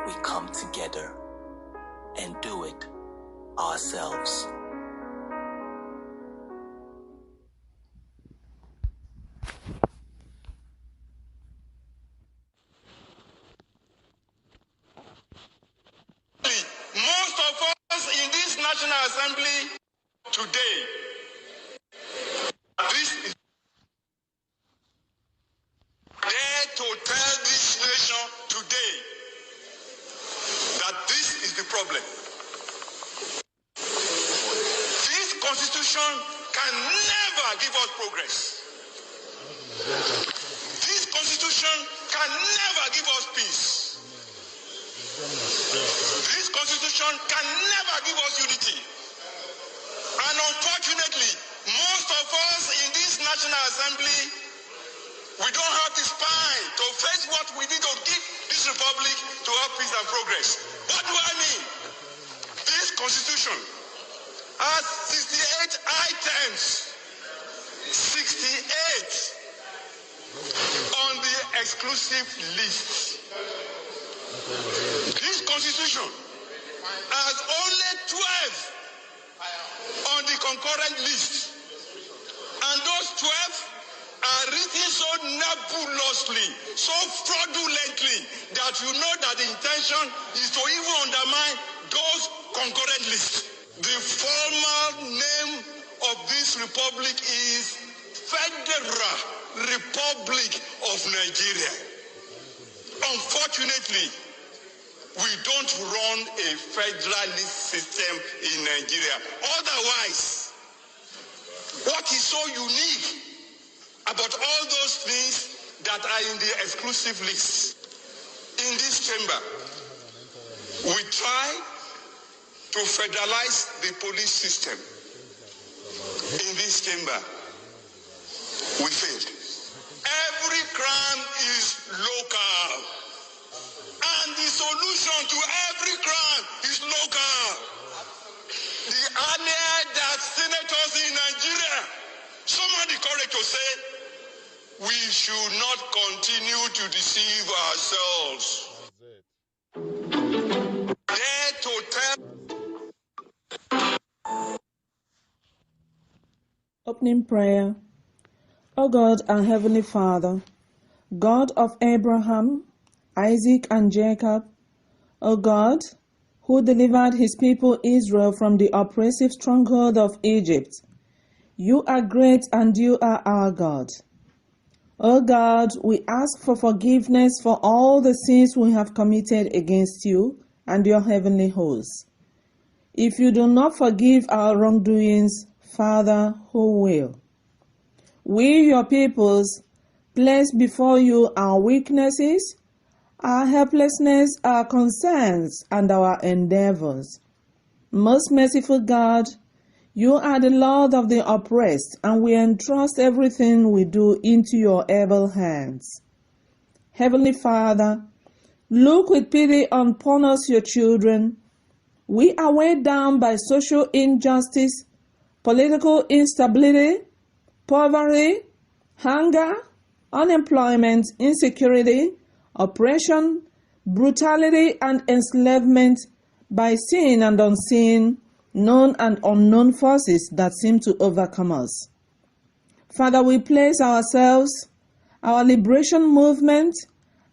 we come together and do it ourselves. Most of us in this National Assembly today, this is there to tell this nation today that this is the problem. This constitution can never give us progress. This constitution can never give us peace. This constitution can never give us unity. And unfortunately, most of us in this National Assembly, we don't have the spine to face what we need to give this republic to have peace and progress. What do I mean? This constitution has 68 items. 68 on the exclusive list. This constitution has only 12 on the concurrent list, and those 12 are written so nebulously, so fraudulently, that you know that the intention is to even undermine those concurrent lists. The formal name of this republic is Federal Republic of Nigeria. Unfortunately, we don't run a federalist system in Nigeria. Otherwise, what is so unique about all those things that are in the exclusive list? In this chamber, we try to federalize the police system. In this chamber, we failed. Every crime is local. And the solution to every crime is local. The earlier that senators in Nigeria summoned the courage to say, we should not continue to deceive ourselves. Dare to tell. Opening prayer. O God, our Heavenly Father, God of Abraham, Isaac and Jacob, O God, who delivered his people Israel from the oppressive stronghold of Egypt, you are great and you are our God. O God, we ask for forgiveness for all the sins we have committed against you and your heavenly hosts. If you do not forgive our wrongdoings, Father, who will? We, your peoples, place before you our weaknesses, our helplessness, our concerns, and our endeavors. Most merciful God, you are the Lord of the oppressed, and we entrust everything we do into your able hands. Heavenly Father, look with pity upon us, your children. We are weighed down by social injustice, political instability, poverty, hunger, unemployment, insecurity, oppression, brutality, and enslavement by seen and unseen, known and unknown forces that seem to overcome us. Father, we place ourselves, our liberation movement,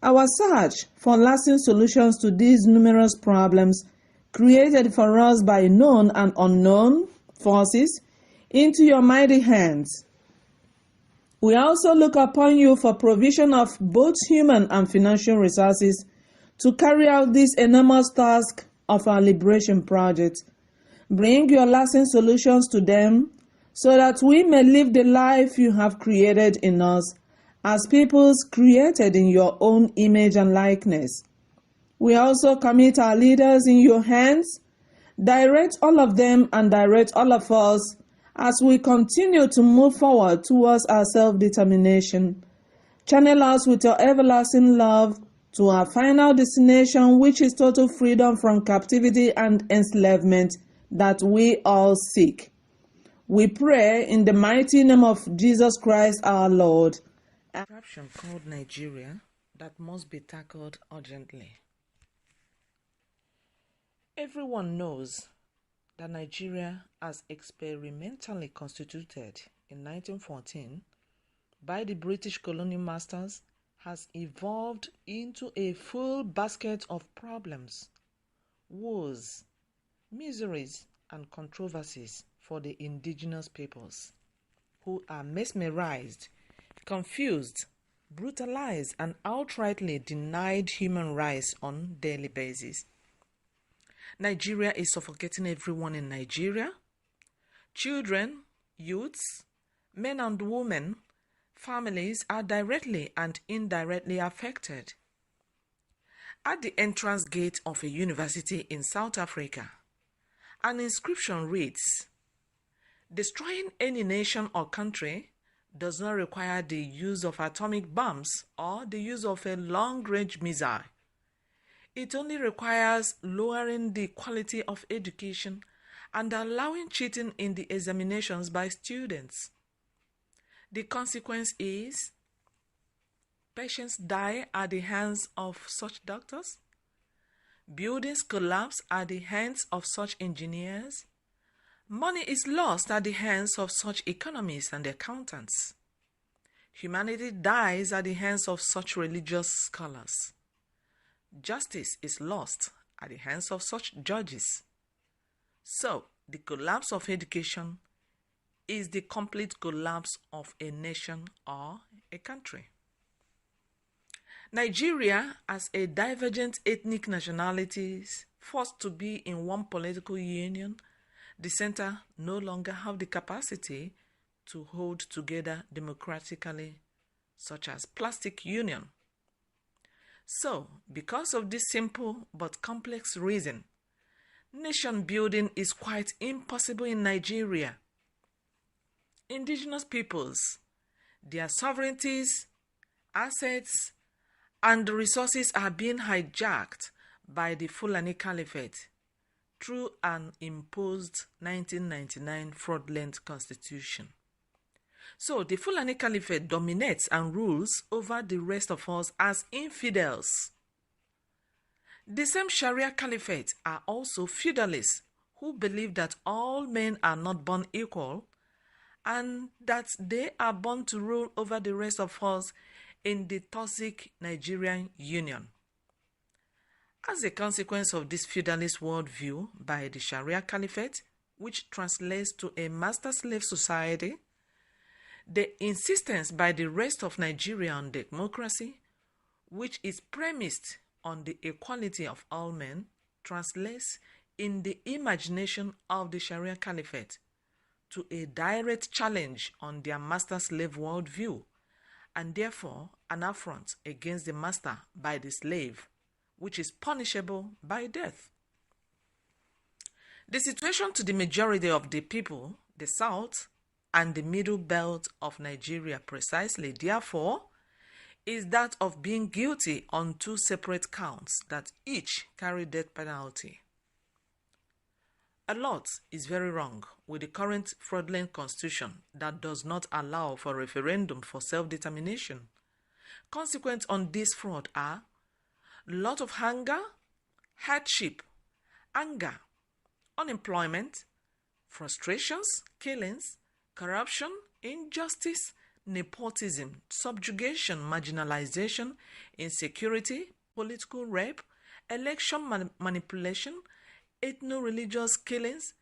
our search for lasting solutions to these numerous problems created for us by known and unknown forces into your mighty hands. We also look upon you for provision of both human and financial resources to carry out this enormous task of our liberation project. Bring your lasting solutions to them so that we may live the life you have created in us as peoples created in your own image and likeness. We also commit our leaders in your hands. Direct all of them and direct all of us as we continue to move forward towards our self-determination. Channel us with your everlasting love to our final destination, which is total freedom from captivity and enslavement that we all seek. We pray in the mighty name of Jesus Christ our Lord. A corruption called Nigeria that must be tackled urgently. Everyone knows that Nigeria, as experimentally constituted in 1914 by the British colonial masters, has evolved into a full basket of problems, woes, miseries, and controversies for the indigenous peoples, who are mesmerized, confused, brutalized, and outrightly denied human rights on a daily basis. Nigeria is suffocating everyone in Nigeria. Children, youths, men and women, families are directly and indirectly affected. At the entrance gate of a university in South Africa, an inscription reads, "Destroying any nation or country does not require the use of atomic bombs or the use of a long-range missile. It only requires lowering the quality of education and allowing cheating in the examinations by students. The consequence is patients die at the hands of such doctors, buildings collapse at the hands of such engineers, money is lost at the hands of such economists and accountants. Humanity dies at the hands of such religious scholars. Justice is lost at the hands of such judges. So, the collapse of education is the complete collapse of a nation or a country. Nigeria, as a divergent ethnic nationalities forced to be in one political union, the center no longer have the capacity to hold together democratically, such as plastic union. So, because of this simple but complex reason, nation building is quite impossible in Nigeria. Indigenous peoples, their sovereignties, assets, and resources are being hijacked by the Fulani Caliphate through an imposed 1999 fraudulent constitution. So the Fulani Caliphate dominates and rules over the rest of us as infidels. The same Sharia Caliphate are also feudalists who believe that all men are not born equal and that they are born to rule over the rest of us in the toxic Nigerian Union. As a consequence of this feudalist worldview by the Sharia Caliphate, which translates to a master-slave society, The insistence by the rest of Nigeria on democracy, which is premised on the equality of all men, translates in the imagination of the Sharia Caliphate to a direct challenge on their master-slave worldview, and therefore an affront against the master by the slave, which is punishable by death. The situation to the majority of the people, the South and the middle belt of Nigeria precisely, therefore, is that of being guilty on two separate counts that each carry death penalty. A lot is very wrong with the current fraudulent constitution that does not allow for referendum for self-determination. Consequent on this fraud are lot of hunger, hardship, anger, unemployment, frustrations, killings, corruption, injustice, nepotism, subjugation, marginalization, insecurity, political rape, election manipulation, ethno-religious killings,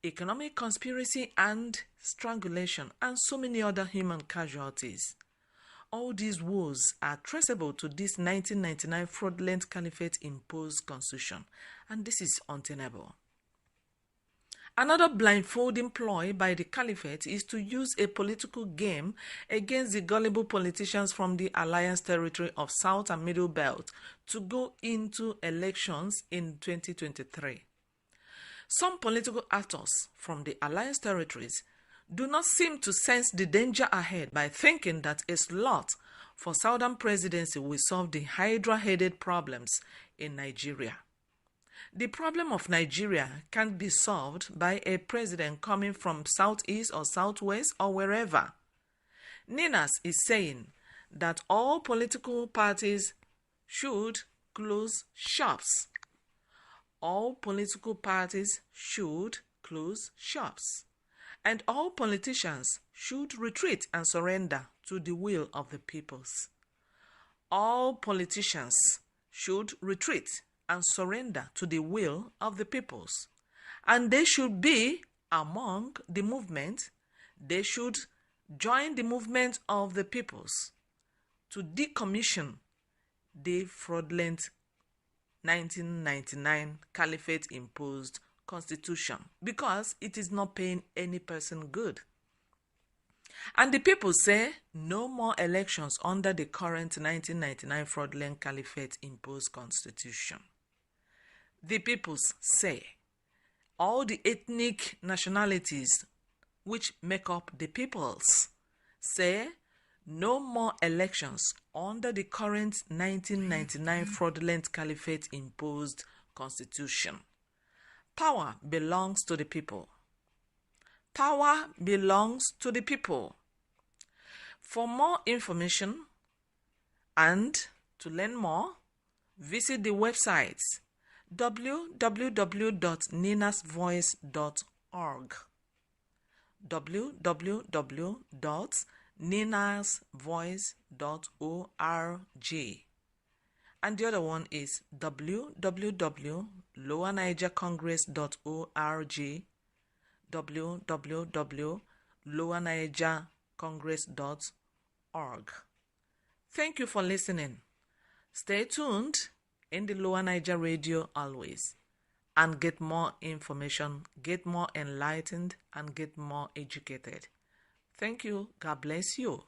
economic conspiracy and strangulation, and so many other human casualties. All these woes are traceable to this 1999 fraudulent caliphate-imposed constitution, and this is untenable. Another blindfolding ploy by the caliphate is to use a political game against the gullible politicians from the alliance territory of South and Middle Belt to go into elections in 2023. Some political actors from the alliance territories do not seem to sense the danger ahead by thinking that a slot for Southern presidency will solve the hydra-headed problems in Nigeria. The problem of Nigeria can't be solved by a president coming from southeast or southwest or wherever. Ninas is saying that all political parties should close shops. All political parties should close shops. And all politicians should retreat and surrender to the will of the peoples. All politicians should retreat and surrender to the will of the peoples. And they should be among the movement. They should join the movement of the peoples to decommission the fraudulent 1999 caliphate-imposed constitution, because it is not paying any person good. And the people say no more elections under the current 1999 fraudulent caliphate-imposed constitution. The peoples say all the ethnic nationalities which make up the peoples say no more elections under the current 1999 fraudulent caliphate-imposed constitution. Power belongs to the people. Power belongs to the people. For more information and to learn more, visit the websites www.ninasvoice.org, www.ninasvoice.org, and the other one is www.lowernigercongress.org, www.lowernigercongress.org. Thank you for listening. Stay tuned in the Lower Niger Radio always, and get more information, get more enlightened, and get more educated. Thank you. God bless you.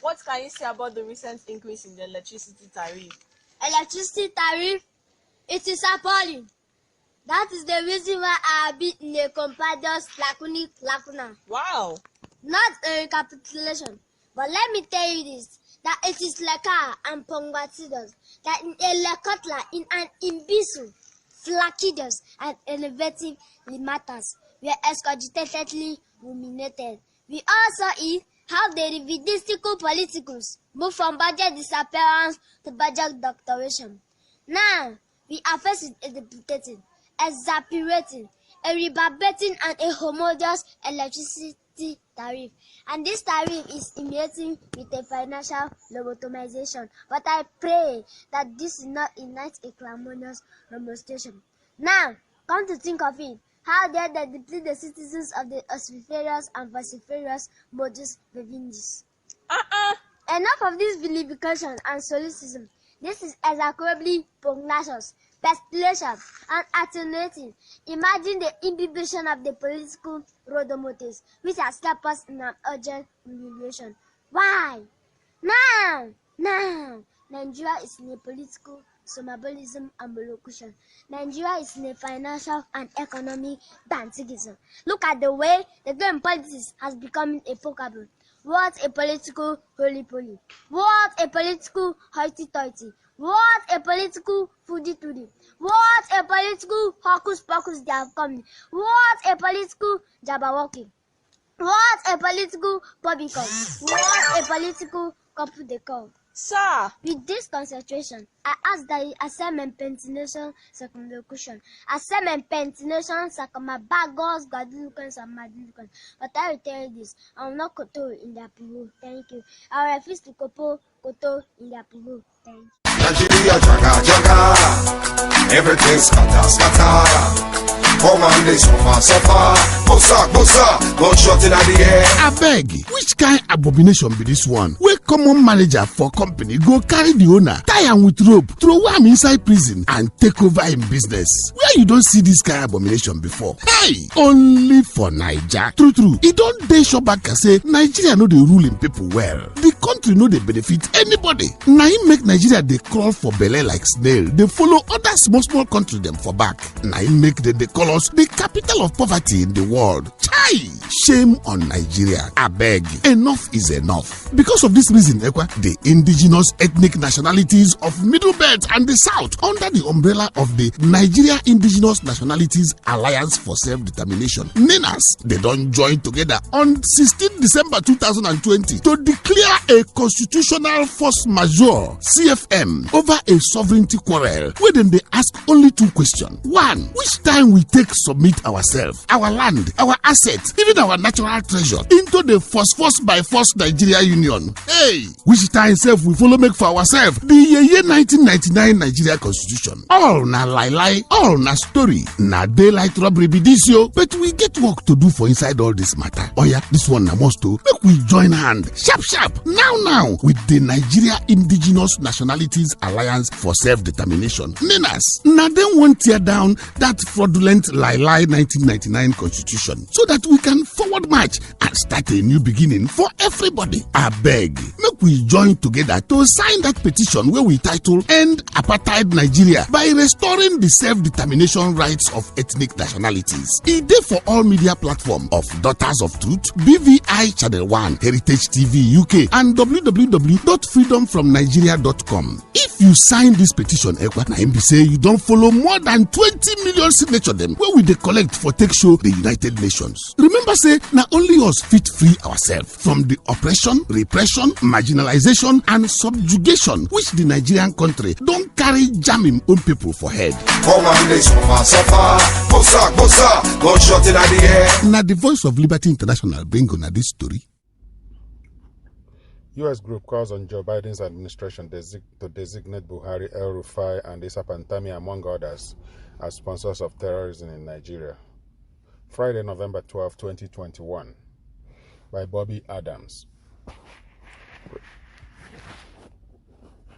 What can you say about the recent increase in the electricity tariff? Electricity tariff? It is appalling. That is the reason why I have been in a companions lacuna. Wow. Not a recapitulation. But let me tell you this, that it is Leka and Pongwatidos, that in a Lekotla, in an Imbisu, Flakidos, and innovative matters were excogitatedly ruminated. We also see how the revidistical politicals move from budget disappearance to budget doctoration. Now, we are faced with a debilitating, exasperating, a reverberating, and a homogeneous electricity tariff. And this tariff is emulating with a financial lobotomization. But I pray that this is not ignite a clamorous demonstration. Now, come to think of it, How dare they deplete the citizens of the ossiferous and vociferous modus vivendi? Enough of this vilification and solecism. This is execrably pugnacious, pestilential, and attenuating. Imagine the imbibition of the political rodomotives which has kept us in an urgent humiliation. Why? Now, Nigeria is in a political somnambulism and molocution. Nigeria is in a financial and economic dantigism. Look at the way the game politics has become a vocabulary. What a political holy-poly. What a political hoity-toity. What a political foodie-toody. What a political hocus-pocus they have come. What a political jabberwocky. What a political publicum. What a political couple de corps. Sir, with this concentration, I ask that you accept my pentination circumlocution. Accept my pentination circumabagos, gadulukans, and madulukans. But I will tell you this, I will not koto in their pivo. Thank you. I will refuse to koto in their pivo. Thank you. Nigeria, jaga, everything's scatter. Come on, they suffer. Bossa, gunshot in the air. I beg, which kind abomination be this one? Where common manager for company go carry the owner, tie him with rope, throw him inside prison, and take over him business. Where you don't see this kind of abomination before? Hey, only for Niger. True. It don't dey sure back and say Nigeria know they ruling people well. The country know they benefit anybody. Now him make Nigeria they crawl for belly like snail. They follow other small country them for back. Now him make them they call us the capital of poverty in the world. Chai! Shame on Nigeria. I beg. Enough is enough. Because of this reason, the indigenous ethnic nationalities of Middle Belt and the South, under the umbrella of the Nigeria Indigenous Nationalities Alliance for Self-Determination, NINAS, they don't join together on 16 December 2020 to declare a constitutional force majeure, CFM, over a sovereignty quarrel, where then they ask only two questions. One, which time we take submit ourselves, our land, our assets, even our natural treasure into the force by force Nigeria Union. Hey, which time self we follow make for ourselves the year 1999 Nigeria Constitution. All na lie, all na story, na daylight robbery be this yo. But we get work to do for inside all this matter. Oh yeah, this one na must to make we join hand sharp now with the Nigeria Indigenous Nationalities Alliance for Self-Determination, NINAS. Now they won't tear down that fraudulent lie 1999 Constitution so that we can forward march and start a new beginning for everybody. I beg, make we join together to sign that petition where we title End Apartheid Nigeria by restoring the self-determination rights of ethnic nationalities. It dey for all media platform of Daughters of Truth, BVI Channel 1, Heritage TV UK, and www.freedomfromnigeria.com. If you sign this petition, na him be say you don't follow more than 20 million signature them where we dey collect for take show the United Nations. Remember say na only us fit free ourselves from the oppression, repression, marginalization and subjugation which the Nigerian country don't carry jam him own people for head. Come on, they suffer. Bossa, gunshot in the air. Now the Voice of Liberty International bring on this story. U.S. group calls on Joe Biden's administration to designate Buhari, El-Rufai, and Issa Pantami, among others, as sponsors of terrorism in Nigeria. Friday, November 12, 2021, by Bobby Adams.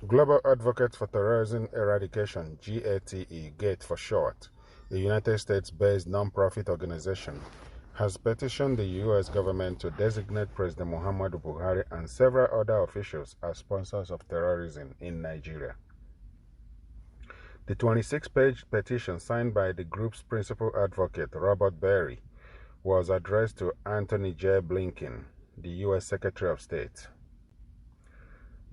Global Advocates for Terrorism Eradication, GATE, GATE for short, a United States-based non-profit organization, has petitioned the U.S. government to designate President Muhammadu Buhari and several other officials as sponsors of terrorism in Nigeria. The 26-page petition signed by the group's principal advocate, Robert Berry, was addressed to Anthony J. Blinken, the U.S. Secretary of State.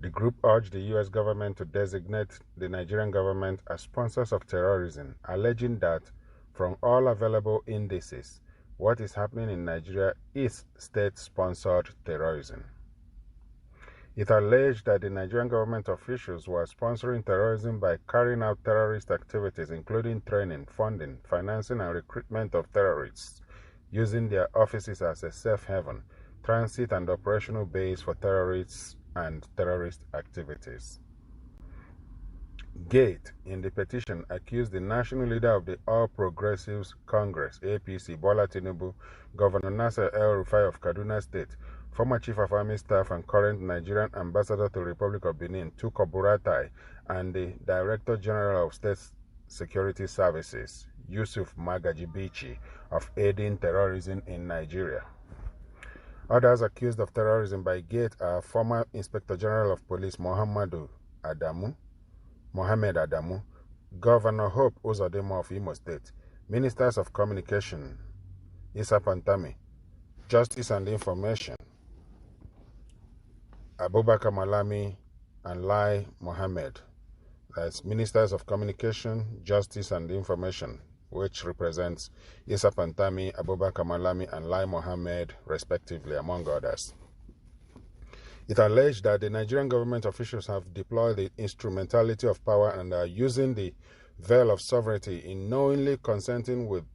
The group urged the U.S. government to designate the Nigerian government as sponsors of terrorism, alleging that, from all available indices, what is happening in Nigeria is state-sponsored terrorism. It alleged that the Nigerian government officials were sponsoring terrorism by carrying out terrorist activities, including training, funding, financing, and recruitment of terrorists, using their offices as a safe haven, transit, and operational base for terrorists and terrorist activities. Gate, in the petition, accused the national leader of the All Progressives Congress, APC, Bola Tinubu, Governor Nasser El-Rufai of Kaduna State, former Chief of Army Staff and current Nigerian Ambassador to the Republic of Benin, Tukur Buratai, and the Director General of State Security Services, Yusuf Magaji Bichi, of aiding terrorism in Nigeria. Others accused of terrorism by Gate are former Inspector General of Police Mohammed Adamu, Governor Hope Uzodinma of Imo State, Ministers of Communication Issa Pantami, Justice and Information Abubakar Malami and Lai Mohammed. That's Ministers of Communication, Justice and Information, which represents Issa Pantami, Abubakar Malami and Lai Mohammed, respectively, among others. It alleged that the Nigerian government officials have deployed the instrumentality of power and are using the veil of sovereignty in knowingly consenting with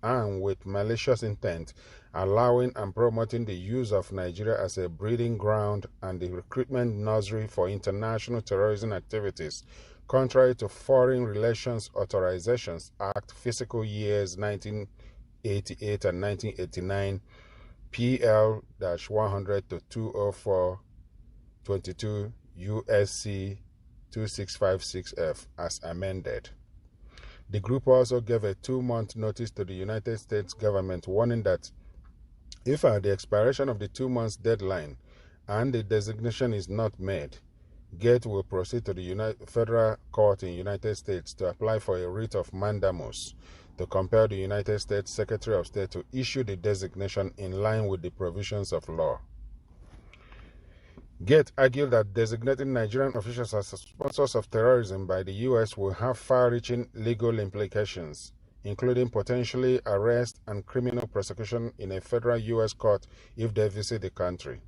and with malicious intent, allowing and promoting the use of Nigeria as a breeding ground and the recruitment nursery for international terrorism activities, contrary to Foreign Relations Authorizations Act, fiscal years 1988 and 1989, PL-100 to 204. 22 USC 2656F as amended. The group also gave a 2-month notice to the United States government, warning that if at the expiration of the 2 months deadline and the designation is not made, Gate will proceed to the federal court in the United States to apply for a writ of mandamus to compel the United States Secretary of State to issue the designation in line with the provisions of law. Gate argued that designating Nigerian officials as sponsors of terrorism by the U.S. will have far-reaching legal implications, including potentially arrest and criminal prosecution in a federal U.S. court if they visit the country.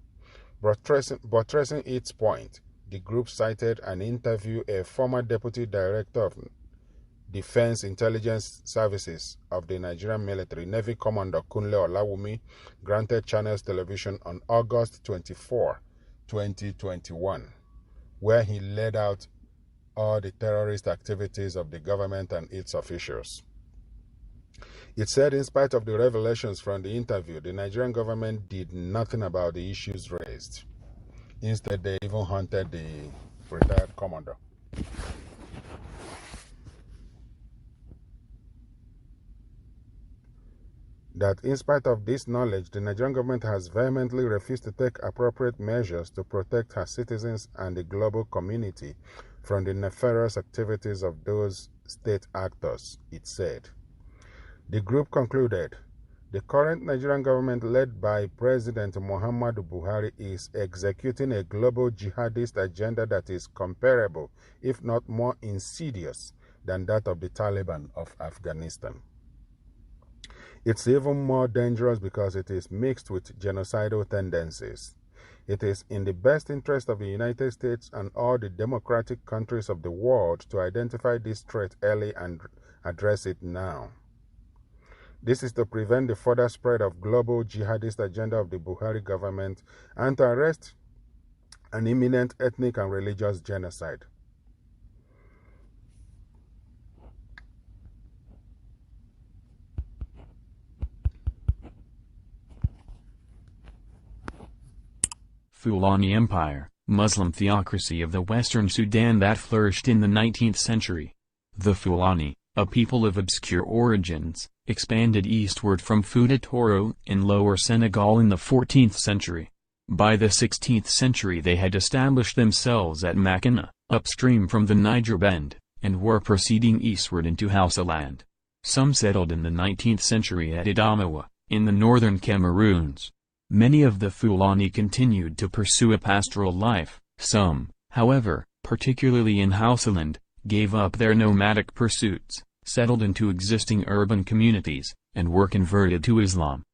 Buttressing its point, the group cited an interview a former Deputy Director of Defense Intelligence Services of the Nigerian military, Navy Commander Kunle Olawumi, granted Channels Television on August 24, 2021, where he laid out all the terrorist activities of the government and its officials. It said in spite of the revelations from the interview, the Nigerian government did nothing about the issues raised. Instead, they even hunted the retired commander. That in spite of this knowledge, the Nigerian government has vehemently refused to take appropriate measures to protect her citizens and the global community from the nefarious activities of those state actors, it said. The group concluded, the current Nigerian government led by President Muhammadu Buhari is executing a global jihadist agenda that is comparable, if not more insidious, than that of the Taliban of Afghanistan. It's even more dangerous because it is mixed with genocidal tendencies. It is in the best interest of the United States and all the democratic countries of the world to identify this threat early and address it now. This is to prevent the further spread of global jihadist agenda of the Buhari government and to arrest an imminent ethnic and religious genocide. Fulani Empire, Muslim theocracy of the Western Sudan that flourished in the 19th century. The Fulani, a people of obscure origins, expanded eastward from Fouta Toro in Lower Senegal in the 14th century. By the 16th century they had established themselves at Makina, upstream from the Niger Bend, and were proceeding eastward into Hausaland. Some settled in the 19th century at Adamawa, in the northern Cameroons. Many of the Fulani continued to pursue a pastoral life. Some, however, particularly in Hausaland, gave up their nomadic pursuits, settled into existing urban communities, and were converted to Islam.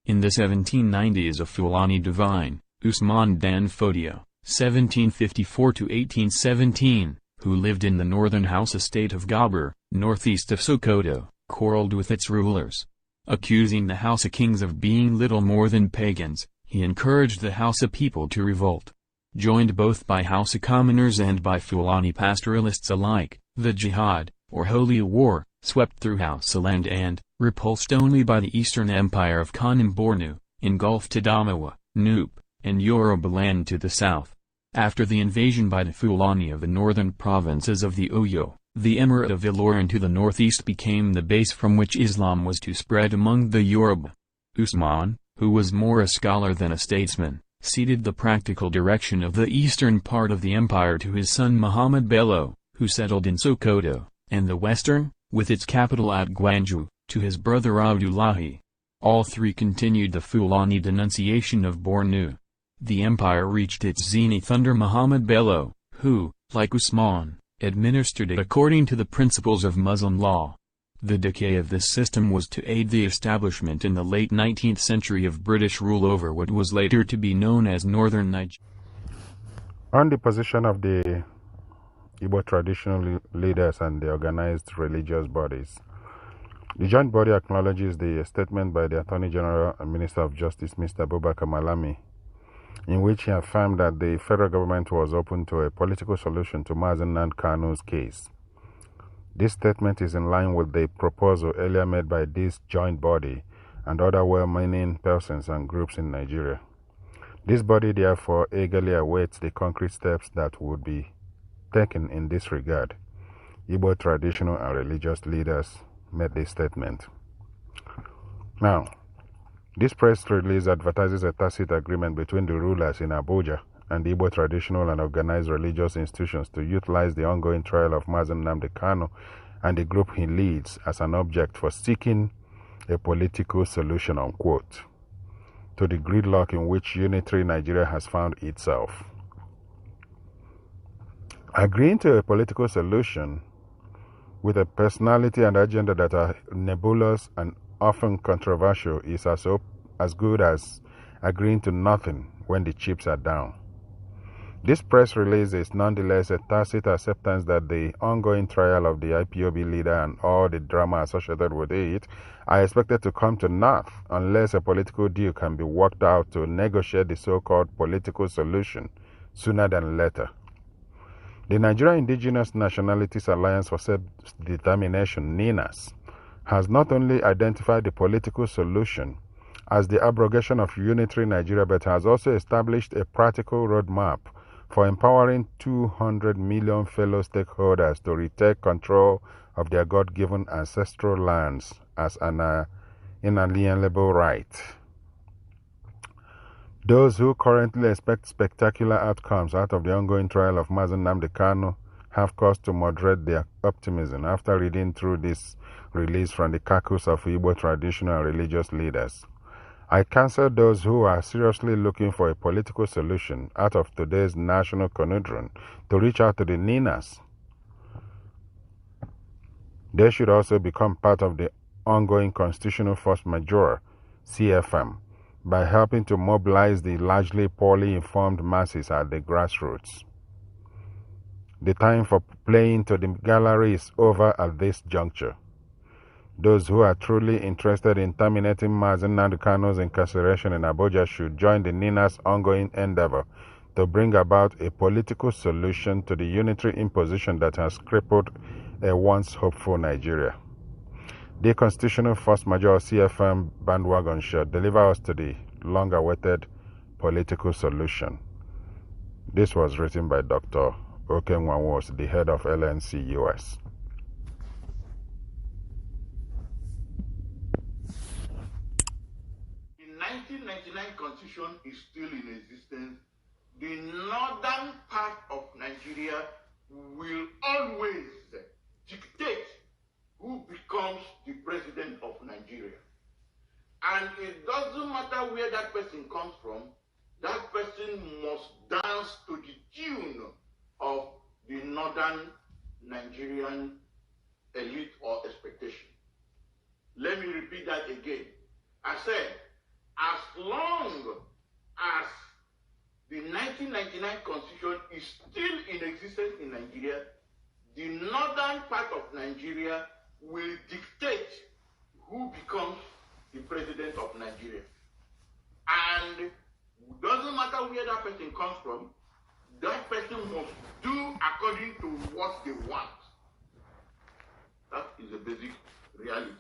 In the 1790s a Fulani divine, Usman Dan Fodio, 1754–1817, who lived in the northern Hausa state of Gabar, northeast of Sokoto, quarreled with its rulers. Accusing the Hausa kings of being little more than pagans, he encouraged the Hausa people to revolt. Joined both by Hausa commoners and by Fulani pastoralists alike, The jihad, or holy war, swept through Hausaland and, repulsed only by the Eastern Empire of Khan Bornu, engulfed Adamawa, Nupe, and Yorubaland to the south. After the invasion by the Fulani of the northern provinces of the Oyo, the Emirate of Ilorin to the northeast became the base from which Islam was to spread among the Yoruba. Usman, who was more a scholar than a statesman, ceded the practical direction of the eastern part of the empire to his son Muhammad Bello, who settled in Sokoto, and the western, with its capital at Gwanju, to his brother Abdullahi. All three continued the Fulani denunciation of Bornu. The empire reached its zenith under Muhammad Bello, who, like Usman, administered it according to the principles of Muslim law. The decay of this system was to aid the establishment in the late 19th century of British rule over what was later to be known as Northern Nigeria. On the position of the Igbo traditional leaders and the organized religious bodies, the joint body acknowledges the statement by the Attorney General and Minister of Justice, Mr. Abubakar Malami, in which he affirmed that the federal government was open to a political solution to Mazi Nnamdi Kanu's case. This statement is in line with the proposal earlier made by this joint body and other well-meaning persons and groups in Nigeria. This body therefore eagerly awaits the concrete steps that would be taken in this regard. Igbo traditional and religious leaders made this statement. Now, this press release advertises a tacit agreement between the rulers in Abuja and the Igbo traditional and organized religious institutions to utilize the ongoing trial of Mazi Nnamdi Kanu and the group he leads as an object for seeking a political solution, unquote, to the gridlock in which unitary Nigeria has found itself. Agreeing to a political solution with a personality and agenda that are nebulous and often controversial is as good as agreeing to nothing when the chips are down. This press release is nonetheless a tacit acceptance that the ongoing trial of the IPOB leader and all the drama associated with it are expected to come to naught unless a political deal can be worked out to negotiate the so-called political solution sooner than later. The Nigeria Indigenous Nationalities Alliance for Self-Determination, NINAS, has not only identified the political solution as the abrogation of unitary Nigeria, but has also established a practical roadmap for empowering 200 million fellow stakeholders to retake control of their God-given ancestral lands as an inalienable right. Those who currently expect spectacular outcomes out of the ongoing trial of Mazi Nnamdi Kanu have cause to moderate their optimism after reading through this release from the caucus of Igbo traditional and religious leaders. I counsel those who are seriously looking for a political solution out of today's national conundrum to reach out to the NINAS. They should also become part of the ongoing Constitutional Force Majeure, CFM, by helping to mobilize the largely poorly informed masses at the grassroots. The time for playing to the gallery is over at this juncture. Those who are truly interested in terminating Mazi Nnamdi Kanu's incarceration in Abuja should join the NINA's ongoing endeavor to bring about a political solution to the unitary imposition that has crippled a once hopeful Nigeria. The Constitutional Force Majeure CFM bandwagon should deliver us to the long-awaited political solution. This was written by Dr. Okenwawos, the head of LNC US. The 1999 Constitution is still in existence. The northern part of Nigeria will always dictate who becomes the president of Nigeria. And it doesn't matter where that person comes from, that person must dance to the tune of the northern Nigerian elite or expectation. Let me repeat that again. I said, as long as the 1999 Constitution is still in existence in Nigeria, the northern part of Nigeria will dictate who becomes the president of Nigeria. And it doesn't matter where that person comes from, that person must do according to what they want. That is a basic reality.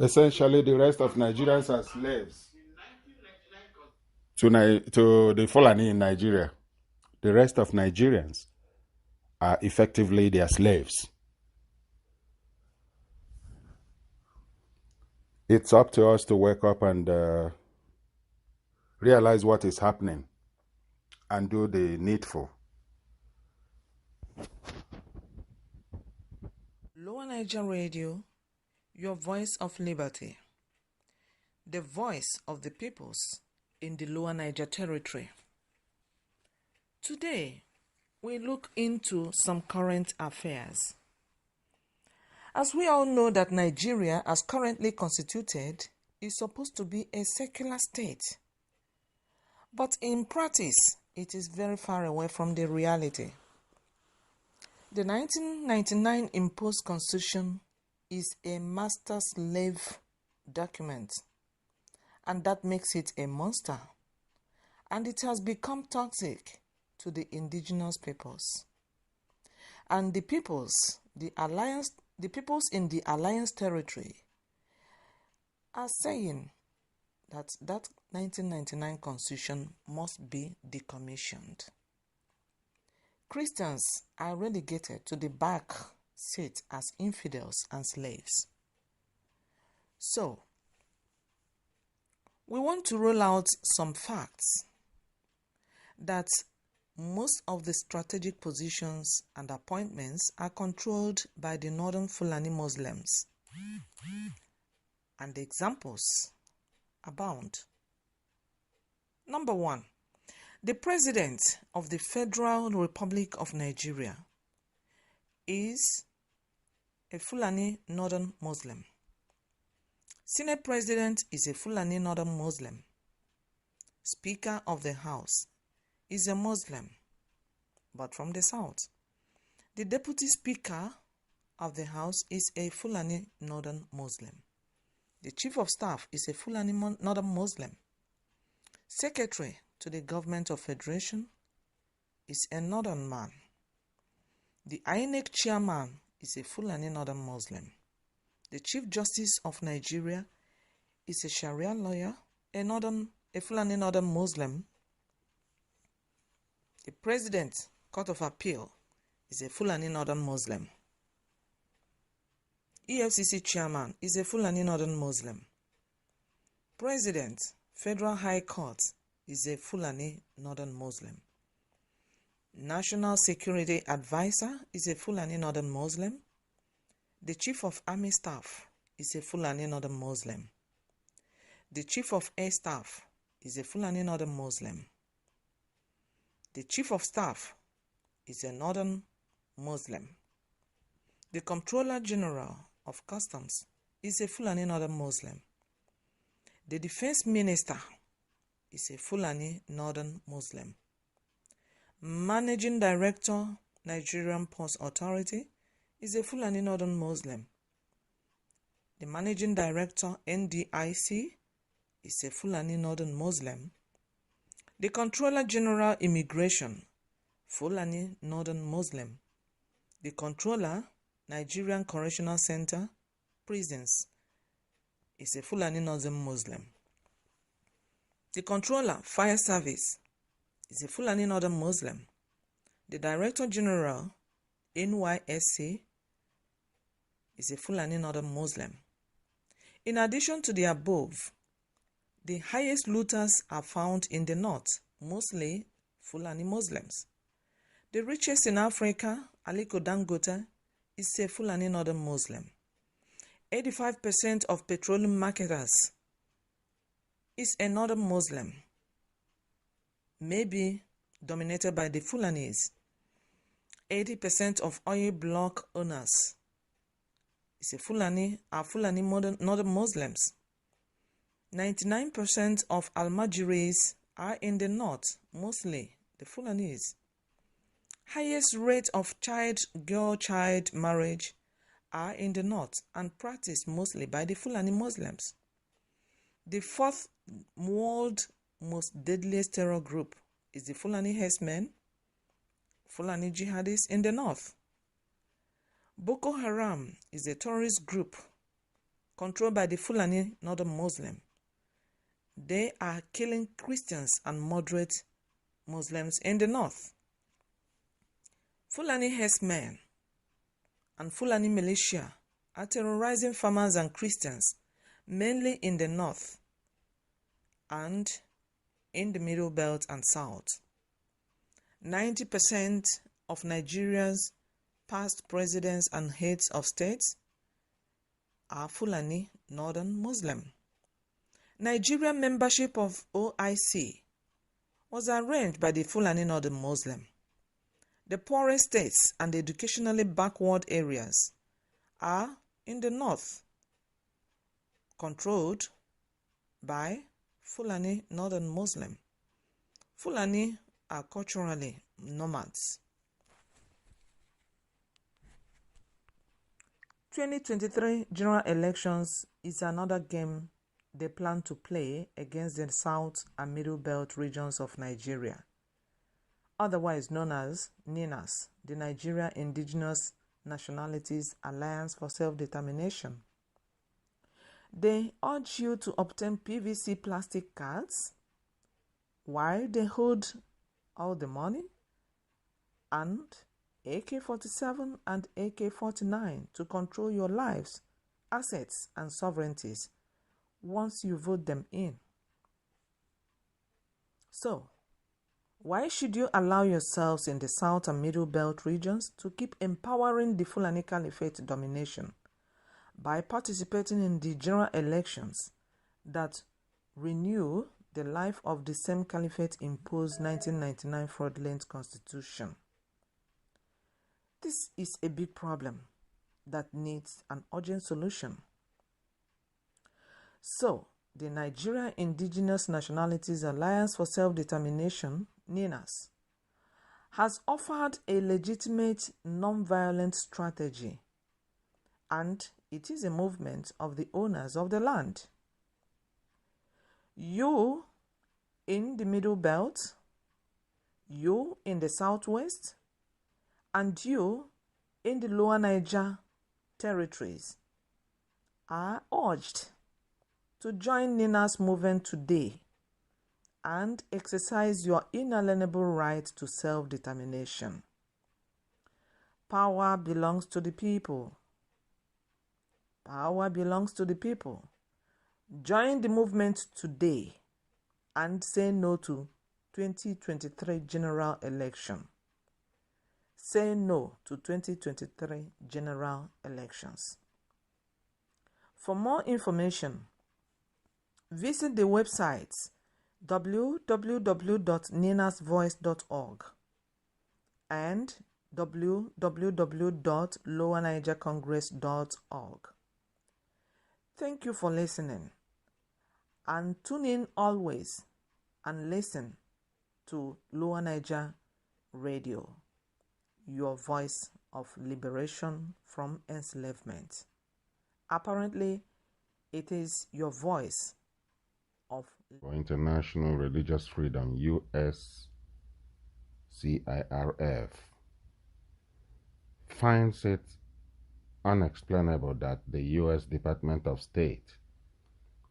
Essentially, the rest of Nigerians are slaves to the Fulani in Nigeria. The rest of Nigerians are effectively their slaves. It's up to us to wake up and realize what is happening and do the needful. Lower Niger Radio, your voice of liberty, the voice of the peoples in the Lower Niger Territory. Today, we look into some current affairs. As we all know that Nigeria, as currently constituted, is supposed to be a secular state. But in practice, it is very far away from the reality. The 1999 imposed constitution is a master slave document, and that makes it a monster. And it has become toxic to the indigenous peoples. And the peoples in the Alliance territory are saying that 1999 constitution must be decommissioned. Christians are relegated to the back seat as infidels and slaves. So, we want to roll out some facts that most of the strategic positions and appointments are controlled by the Northern Fulani Muslims. And the examples abound. Number 1. The President of the Federal Republic of Nigeria is a Fulani Northern Muslim. Senate President is a Fulani Northern Muslim. Speaker of the House is a Muslim, but from the south. The Deputy Speaker of the House is a Fulani Northern Muslim. The Chief of Staff is a Fulani Northern Muslim. Secretary to the Government of Federation is a Northern man. The INEC Chairman is a Fulani Northern Muslim. The Chief Justice of Nigeria is a Sharia lawyer, a Fulani Northern Muslim. The President, Court of Appeal, is a Fulani Northern Muslim. EFCC Chairman is a Fulani Northern Muslim. President, Federal High Court, is a Fulani Northern Muslim. National Security Advisor is a Fulani Northern Muslim. The Chief of Army Staff is a Fulani Northern Muslim. The Chief of Air Staff is a Fulani Northern Muslim. The Chief of Staff is a Northern Muslim. The Comptroller General of Customs is a Fulani Northern Muslim. The Defense Minister is a Fulani Northern Muslim. Managing Director, Nigerian Ports Authority, is a Fulani Northern Muslim. The Managing Director, NDIC, is a Fulani Northern Muslim. The Controller General Immigration, Fulani Northern Muslim. The Controller, Nigerian Correctional Center, Prisons, is a Fulani Northern Muslim. The Controller, Fire Service, is a Fulani Northern Muslim. The Director General, NYSC, is a Fulani Northern Muslim. In addition to the above, the highest looters are found in the north, mostly Fulani Muslims. The richest in Africa, Aliko Dangote, is a Fulani Northern Muslim. 85% of petroleum marketers is a Northern Muslim, maybe dominated by the Fulanis. 80% of oil block owners is a Fulani Northern Muslims. 99% of Almajiris are in the north, mostly the Fulanis. Highest rate of girl-child marriage are in the north and practiced mostly by the Fulani Muslims. The fourth world most deadliest terror group is the Fulani herdsmen, Fulani jihadists in the north. Boko Haram is a terrorist group controlled by the Fulani Northern Muslim. They are killing Christians and moderate Muslims in the north. Fulani herdsmen and Fulani militia are terrorizing farmers and Christians, mainly in the north and in the Middle Belt and South. 90% of Nigeria's past presidents and heads of states are Fulani Northern Muslim. Nigerian membership of OIC was arranged by the Fulani Northern Muslim. The poorest states and the educationally backward areas are in the north, controlled by Fulani Northern Muslim. Fulani are culturally nomads. 2023 general elections is another game they plan to play against the South and Middle Belt regions of Nigeria, otherwise known as NINAS, the Nigeria Indigenous Nationalities Alliance for Self-Determination. They urge you to obtain PVC plastic cards while they hold all the money and AK-47 and AK-49 to control your lives, assets, and sovereignties once you vote them in. So, why should you allow yourselves in the South and Middle Belt regions to keep empowering the Fulani Caliphate domination by participating in the general elections that renew the life of the same Caliphate imposed 1999 fraudulent constitution? This is a big problem that needs an urgent solution. So, the Nigeria Indigenous Nationalities Alliance for Self-Determination, NINAS, has offered a legitimate non-violent strategy, and it is a movement of the owners of the land. You in the Middle Belt, you in the Southwest, and you in the Lower Niger territories are urged to join NINAS movement today and exercise your inalienable right to self-determination. Power belongs to the people. Power belongs to the people. Join the movement today and say no to 2023 general election. Say no to 2023 general elections. For more information, visit the websites www.ninasvoice.org and www.lowernigercongress.org. Thank you for listening, and tune in always and listen to Lower Niger Radio, your voice of liberation from enslavement. Apparently, it is your voice of for International Religious Freedom, USCIRF, finds it unexplainable that the U.S. Department of State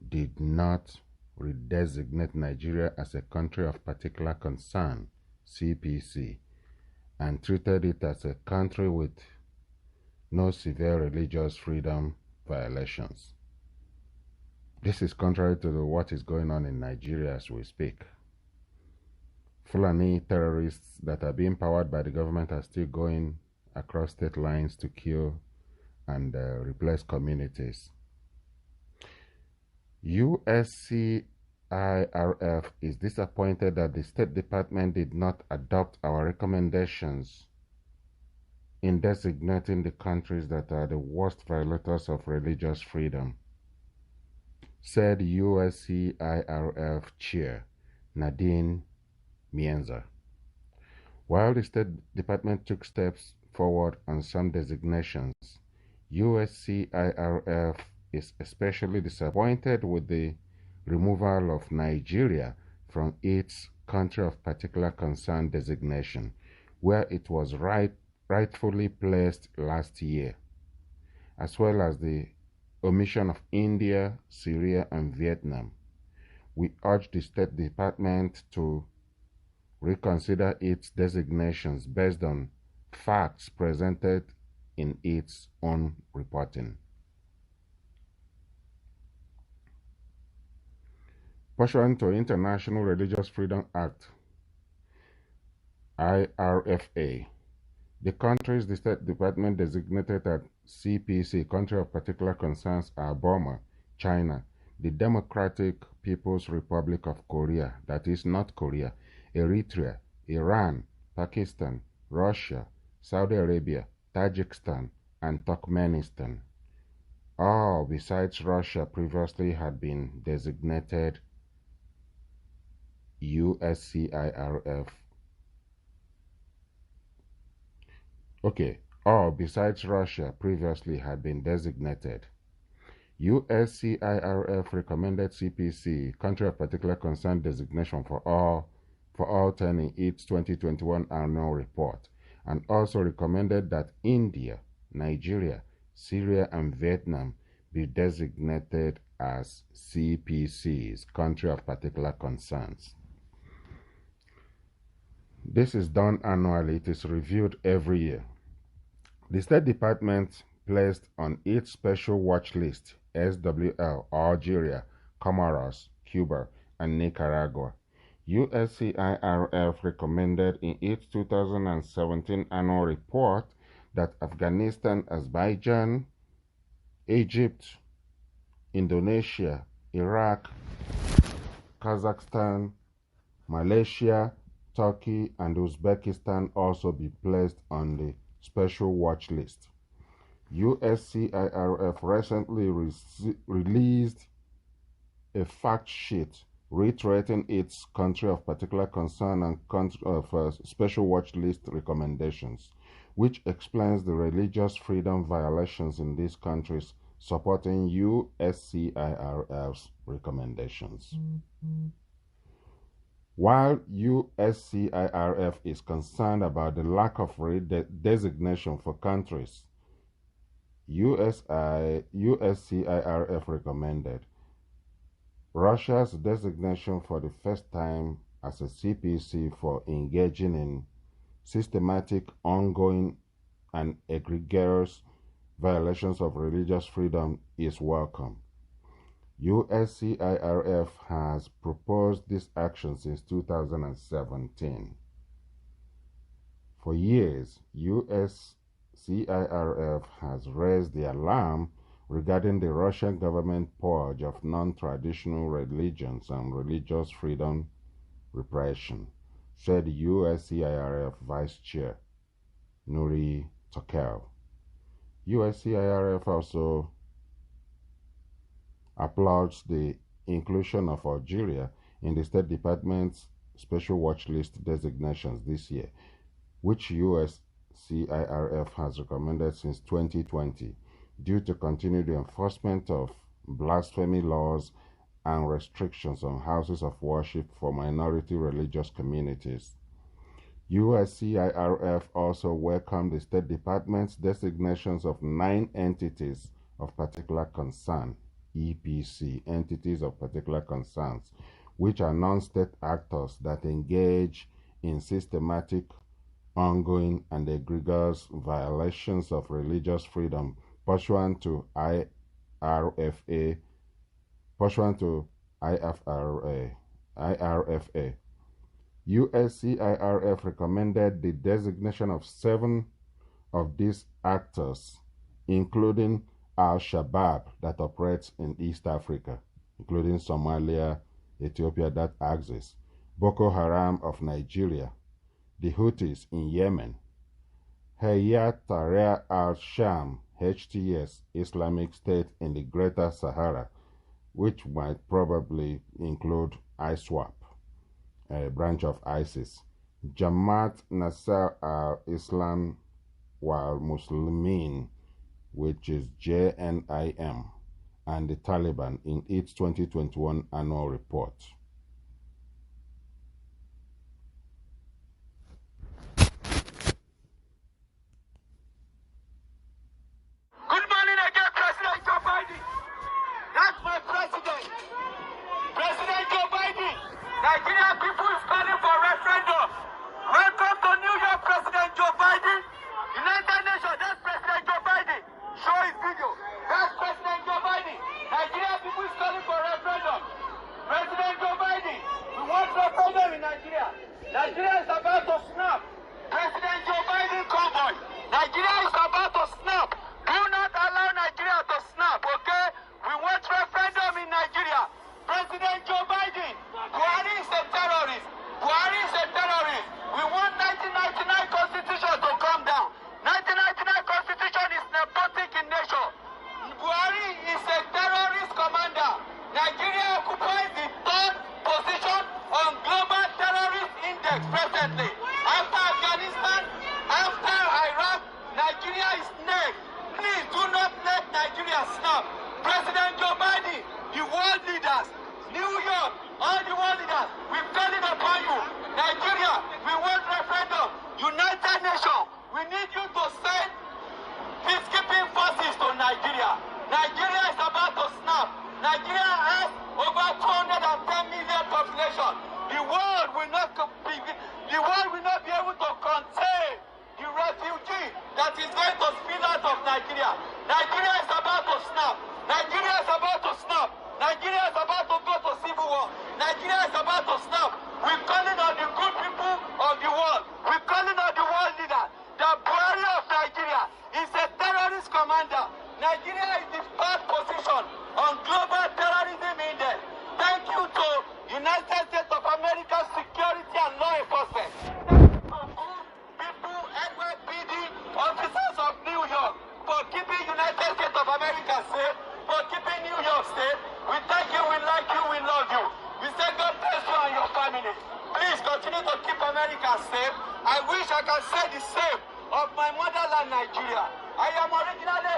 did not redesignate Nigeria as a country of particular concern, CPC, and treated it as a country with no severe religious freedom violations. This is contrary to what is going on in Nigeria as we speak. Fulani terrorists that are being powered by the government are still going across state lines to kill and replace communities. USCIRF is disappointed that the State Department did not adopt our recommendations in designating the countries that are the worst violators of religious freedom, said USCIRF Chair Nadine Mienza. While the State Department took steps forward on some designations, USCIRF is especially disappointed with the removal of Nigeria from its country of particular concern designation, where it was right rightfully placed last year, as well as the omission of India, Syria, and Vietnam. We urge the State Department to reconsider its designations based on facts presented in its own reporting. Pursuant to International Religious Freedom Act, IRFA, the countries the State Department designated as CPC, Country of Particular Concerns, are Burma, China, the Democratic People's Republic of Korea, that is North Korea, Eritrea, Iran, Pakistan, Russia, Saudi Arabia, Tajikistan, and Turkmenistan. All besides Russia previously had been designated USCIRF. All besides Russia previously had been designated. USCIRF recommended CPC, Country of Particular Concern designation for all 10 in its 2021 annual report, and also recommended that India, Nigeria, Syria, and Vietnam be designated as CPCs, Country of Particular Concerns. This is done annually. It is reviewed every year. The State Department placed on its special watch list SWL, Algeria, Comoros, Cuba, and Nicaragua. USCIRF recommended in its 2017 annual report that Afghanistan, Azerbaijan, Egypt, Indonesia, Iraq, Kazakhstan, Malaysia, Turkey, and Uzbekistan also be placed on the special watch list. USCIRF recently released a fact sheet reiterating its country of particular concern and special watch list recommendations, which explains the religious freedom violations in these countries, supporting USCIRF's recommendations. While USCIRF is concerned about the lack of designation for countries, USCIRF recommended Russia's designation for the first time as a CPC for engaging in systematic, ongoing, and egregious violations of religious freedom is welcome. USCIRF has proposed this action since 2017. For years, USCIRF has raised the alarm regarding the Russian government purge of non-traditional religions and religious freedom repression, said USCIRF Vice Chair Nuri Tokel. USCIRF also applauds the inclusion of Algeria in the State Department's special watch list designations this year, which USCIRF has recommended since 2020 due to continued enforcement of blasphemy laws and restrictions on houses of worship for minority religious communities. USCIRF also welcomed the State Department's designations of 9 entities of particular concern, EPC, entities of particular concerns, which are non-state actors that engage in systematic, ongoing, and egregious violations of religious freedom pursuant to IRFA. USCIRF recommended the designation of 7 of these actors, including Al-Shabaab that operates in East Africa, including Somalia, Ethiopia, that axis, Boko Haram of Nigeria, the Houthis in Yemen, Hayat Tahrir al-Sham, HTS, Islamic State in the Greater Sahara, which might probably include ISWAP, a branch of ISIS, Jamaat Nasser al-Islam wal Muslimin, which is JNIM, and the Taliban in its 2021 annual report. Nigerian people is calling for referendum. Welcome to New York, President Joe Biden. United Nations, that's President Joe Biden. Show his video. That's President Joe Biden. Nigerian people is calling for referendum. President Joe Biden, we want referendum in Nigeria. Nigeria is about to snap. President Joe Biden convoy. Nigeria is about to snap. Do not allow Nigeria to snap, okay? We want referendum in Nigeria. President Joe Biden, Buhari is a terrorist. Buhari is a terrorist. We want 1999 Constitution to come down. 1999 Constitution is nepotic in nature. Buhari is a terrorist commander. Nigeria occupies the third position on global terrorist index presently. After Afghanistan, after Iraq, Nigeria is next. Please do not let Nigeria snap. President Joe Biden, the world leaders, New York, all the world leaders, we're calling upon you. Nigeria, we want referendum. United Nations, we need you to send peacekeeping forces to Nigeria. Nigeria is about to snap. Nigeria has over 210 million population. The world will not be able to contain the refugee that is going to spill out of Nigeria. Nigeria is about to snap. Nigeria is about to snap. Nigeria is about to go to civil war. Nigeria is about to snap. We're calling on the good people of the world. We're calling on the world leader. The Buhari of Nigeria is a terrorist commander. Nigeria is the third position on global terrorism index. Thank you to United States of America Security and Law Enforcement. People, NYPD, officers of New York, for keeping United States of America safe, for keeping New York safe. We thank you, we like you, we love you. We say God bless you and your family. Please continue to keep America safe. I wish I could say the same of my motherland, Nigeria. I am originally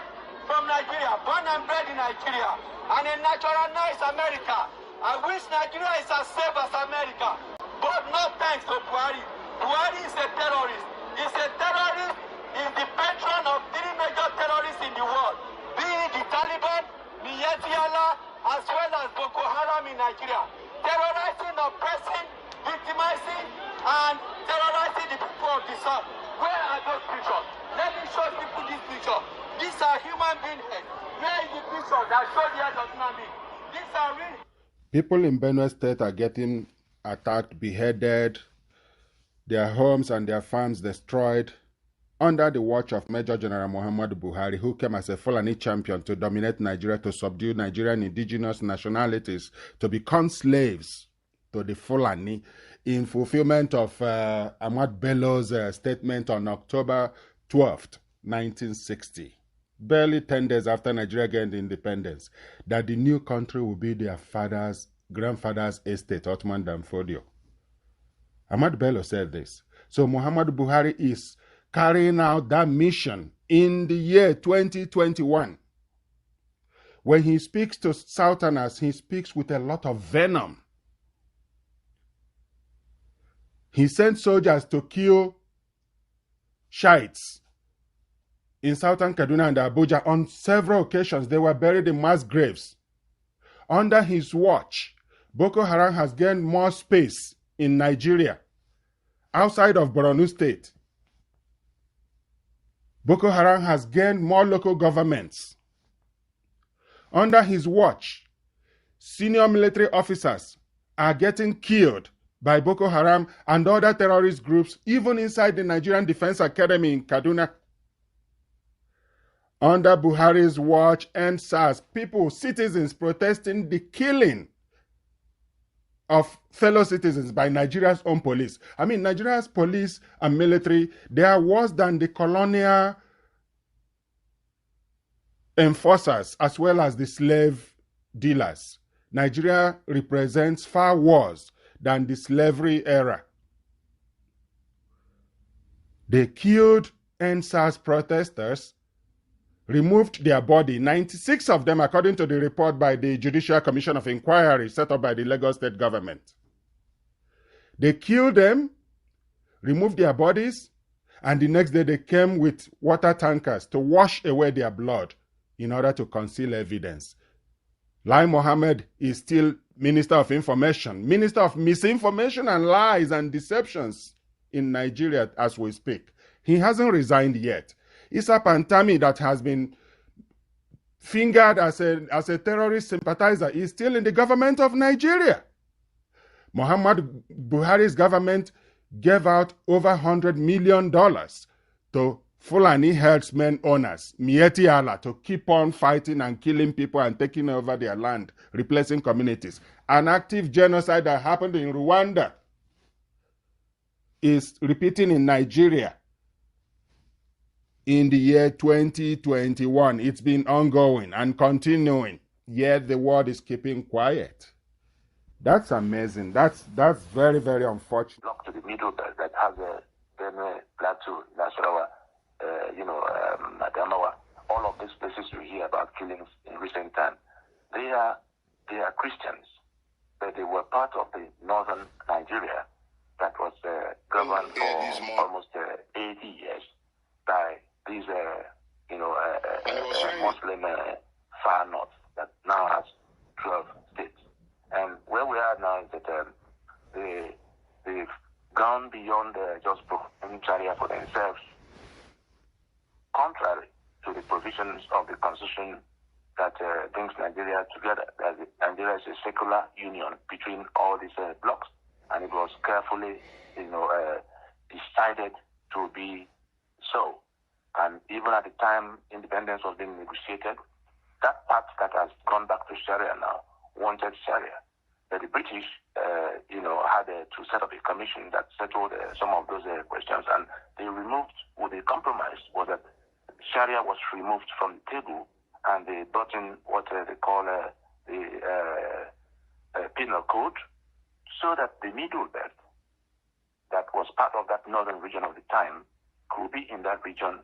from Nigeria, born and bred in Nigeria, and a naturalized America. I wish Nigeria is as safe as America, but not thanks to Buhari. Buhari is a terrorist. He's a terrorist. He's the patron of three major terrorists in the world, being the Taliban, Niyati Allah, as well as Boko Haram in Nigeria, terrorizing, oppressing, victimizing, and terrorizing the people of the South. Where are those pictures? Let me show people this picture. These are human beings. Where is the picture that shows the head of human beings? These are real. People in Benue State are getting attacked, beheaded, their homes and their farms destroyed under the watch of Major General Muhammadu Buhari, who came as a Fulani champion to dominate Nigeria, to subdue Nigerian indigenous nationalities, to become slaves to the Fulani, in fulfillment of Ahmad Bello's statement on October 12th, 1960, barely 10 days after Nigeria gained independence, that the new country will be their grandfather's estate, Ottoman Danfodio. Ahmad Bello said this. So Muhammadu Buhari is carrying out that mission in the year 2021. When he speaks to Southerners, he speaks with a lot of venom. He sent soldiers to kill Shiites in southern Kaduna and Abuja. On several occasions, they were buried in mass graves. Under his watch, Boko Haram has gained more space in Nigeria, outside of Borno State. Boko Haram has gained more local governments. Under his watch, senior military officers are getting killed by Boko Haram and other terrorist groups, even inside the Nigerian Defense Academy in Kaduna. Under Buhari's watch and SARS, citizens protesting the killing of fellow citizens by Nigeria's own police. I mean, Nigeria's police and military, they are worse than the colonial enforcers as well as the slave dealers. Nigeria represents far worse than the slavery era. They killed NSAS protesters, removed their body, 96 of them, according to the report by the Judicial Commission of Inquiry set up by the Lagos State government. They killed them, removed their bodies, and the next day they came with water tankers to wash away their blood in order to conceal evidence. Lai Mohammed is still Minister of Information, Minister of Misinformation and Lies and Deceptions in Nigeria as we speak. He hasn't resigned yet. Issa Pantami, that has been fingered as a terrorist sympathizer, is still in the government of Nigeria. Muhammad Buhari's government gave out over $100 million to Fulani herdsmen owners, Mieti Allah, to keep on fighting and killing people and taking over their land, replacing communities. An active genocide that happened in Rwanda is repeating in Nigeria in the year 2021. It's been ongoing and continuing, yet the world is keeping quiet. That's amazing. That's very, very unfortunate. Block to the middle belt that has a Benue, Plateau, Nasarawa, Adamawa, all of these places you hear about killings in recent time. They are Christians, but they were part of the northern Nigeria that was governed for almost 80 years by these, Muslim far north that now has 12 states. And where we are now is that they've gone beyond just proclaiming Sharia for themselves, contrary to the provisions of the Constitution that brings Nigeria together. Nigeria is a secular union between all these blocks, and it was carefully, decided to be so. And even at the time independence was being negotiated, that part that has gone back to Sharia now wanted Sharia. But the British, had to set up a commission that settled some of those questions, and they removed, with the compromise was that Sharia was removed from the table, and they brought in what they call the penal code, so that the middle belt, that was part of that northern region of the time, could be in that region,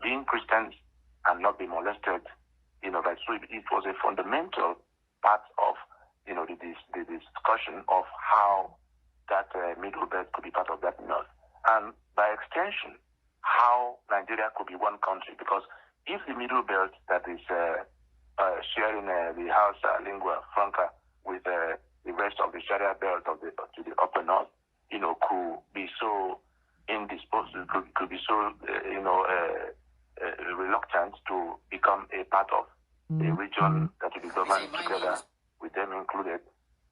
being Christians and not be molested. So it was a fundamental part of the discussion of how that middle belt could be part of that north, and by extension, how Nigeria could be one country. Because if the middle belt that is sharing the Hausa lingua franca with the rest of the Sharia belt to the upper north, could be so indisposed, could be so reluctant to become a part of a region that will be governed together with them included,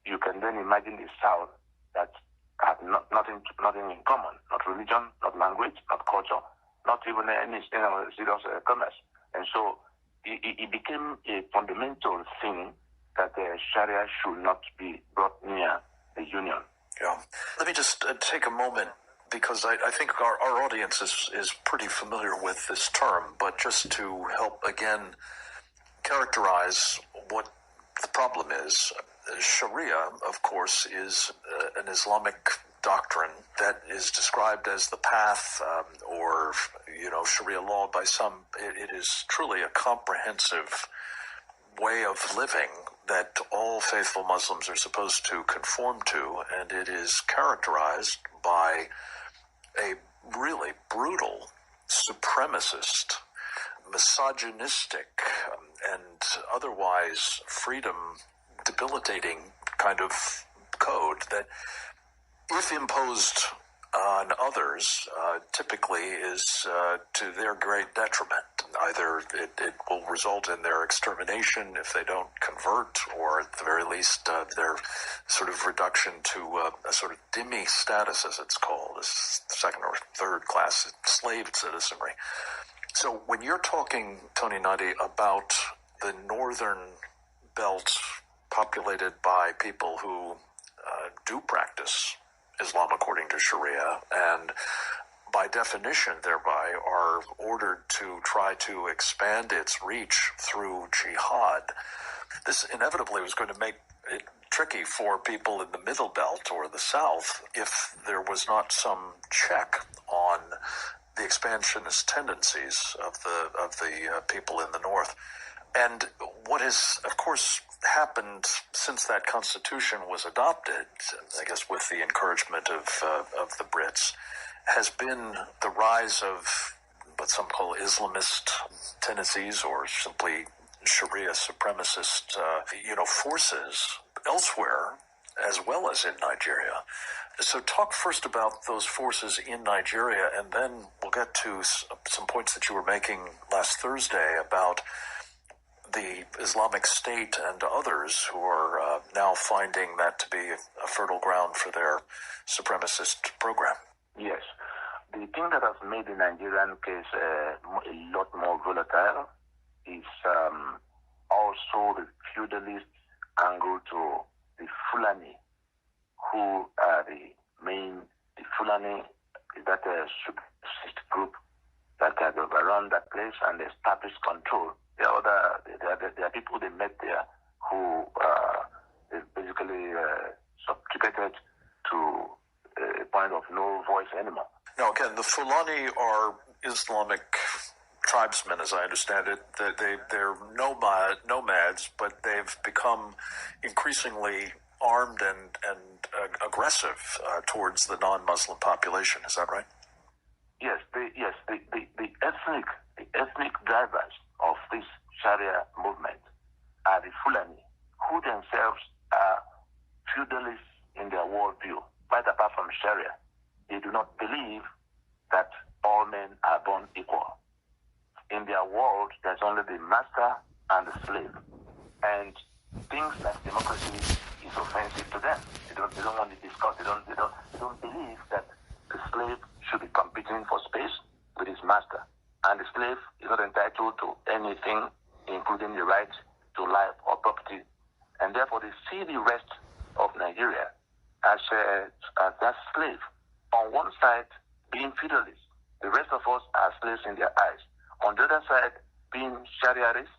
you can then imagine the South that had nothing in common, not religion, not language, not culture, not even any serious commerce. And so it became a fundamental thing that Sharia should not be brought near the union. Yeah. Let me just take a moment, because I think our audience is pretty familiar with this term, but just to help again characterize what the problem is. Sharia, of course, is an Islamic doctrine that is described as the path or Sharia law by some. It is truly a comprehensive way of living that all faithful Muslims are supposed to conform to, and it is characterized by a really brutal, supremacist, misogynistic, and otherwise freedom-debilitating kind of code that, if imposed on others, typically is to their great detriment. Either it will result in their extermination if they don't convert, or at the very least their sort of reduction to a sort of dhimmi status, as it's called, as second or third class slave citizenry. So when you're talking, Tony Nadi, about the northern belt populated by people who do practice Islam according to Sharia, and by definition thereby are ordered to try to expand its reach through jihad, this inevitably was going to make it tricky for people in the middle belt or the south if there was not some check on the expansionist tendencies of the people in the north. And what has, of course, happened since that constitution was adopted, I guess with the encouragement of the Brits, has been the rise of what some call Islamist tendencies, or simply Sharia supremacist, forces elsewhere as well as in Nigeria. So talk first about those forces in Nigeria, and then we'll get to some points that you were making last Thursday about the Islamic State and others who are now finding that to be a fertile ground for their supremacist program. Yes. The thing that has made the Nigerian case a lot more volatile is also the feudalist angle to the Fulani, who are the Fulani is that a supremacist group that have overrun that place and established control. There are people they met there who they basically subjugated to a point of no voice anymore. Now, again, the Fulani are Islamic tribesmen, as I understand it. They're nomads, but they've become increasingly armed and aggressive towards the non-Muslim population. Is that right? Yes. The ethnic drivers of this Sharia movement are the Fulani, who themselves are feudalists in their worldview. Right apart from Sharia, they do not believe that all men are born equal. In their world, there's only the master and the slave. And things like democracy is offensive to them. They don't want to discuss. They don't believe that the slave should be competing for space with his master. And the slave is not entitled to anything, including the right to life or property. And therefore, they see the rest of Nigeria as that slave. On one side, being feudalists. The rest of us are slaves in their eyes. On the other side, being Shariarists,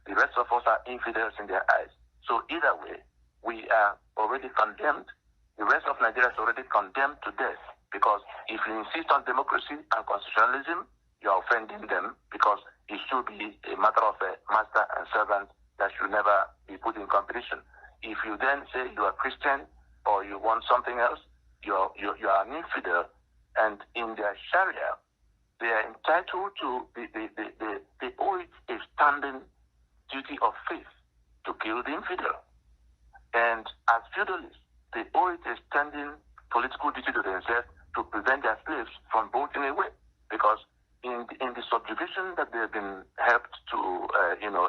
the rest of us are infidels in their eyes. So either way, we are already condemned. The rest of Nigeria is already condemned to death, because if you insist on democracy and constitutionalism, you are offending them, because it should be a matter of a master and servant that should never be put in competition. If you then say you are Christian or you want something else, you are an infidel. And in their Sharia, they are entitled to, they owe it a standing duty of faith to kill the infidel. And as feudalists, they owe it a standing political duty to themselves to prevent their slaves from voting away. Because in the subjugation that they have been helped to,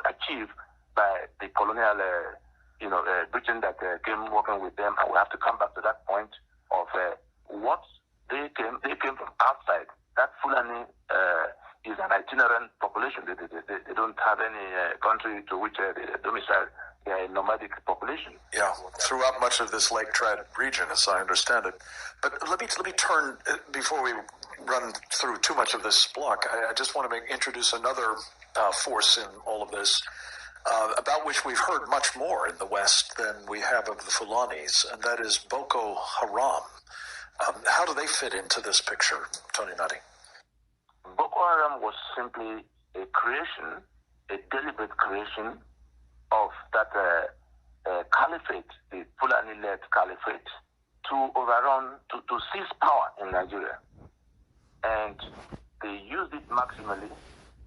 achieve by the colonial, Britain that came working with them, and we have to come back to that point of what they came from outside. That Fulani is an itinerant population. They don't have any country to which they domicile. They are a nomadic population. Yeah, throughout much of this Lake Chad region, as I understand it. But let me turn, before we run through too much of this block, I just want to introduce another force in all of this, about which we've heard much more in the West than we have of the Fulanis, and that is Boko Haram. How do they fit into this picture, Tony Nutty? Boko Haram was simply a creation, a deliberate creation of that caliphate, the Fulani-led caliphate, to overrun, to seize power in Nigeria. And they used it maximally.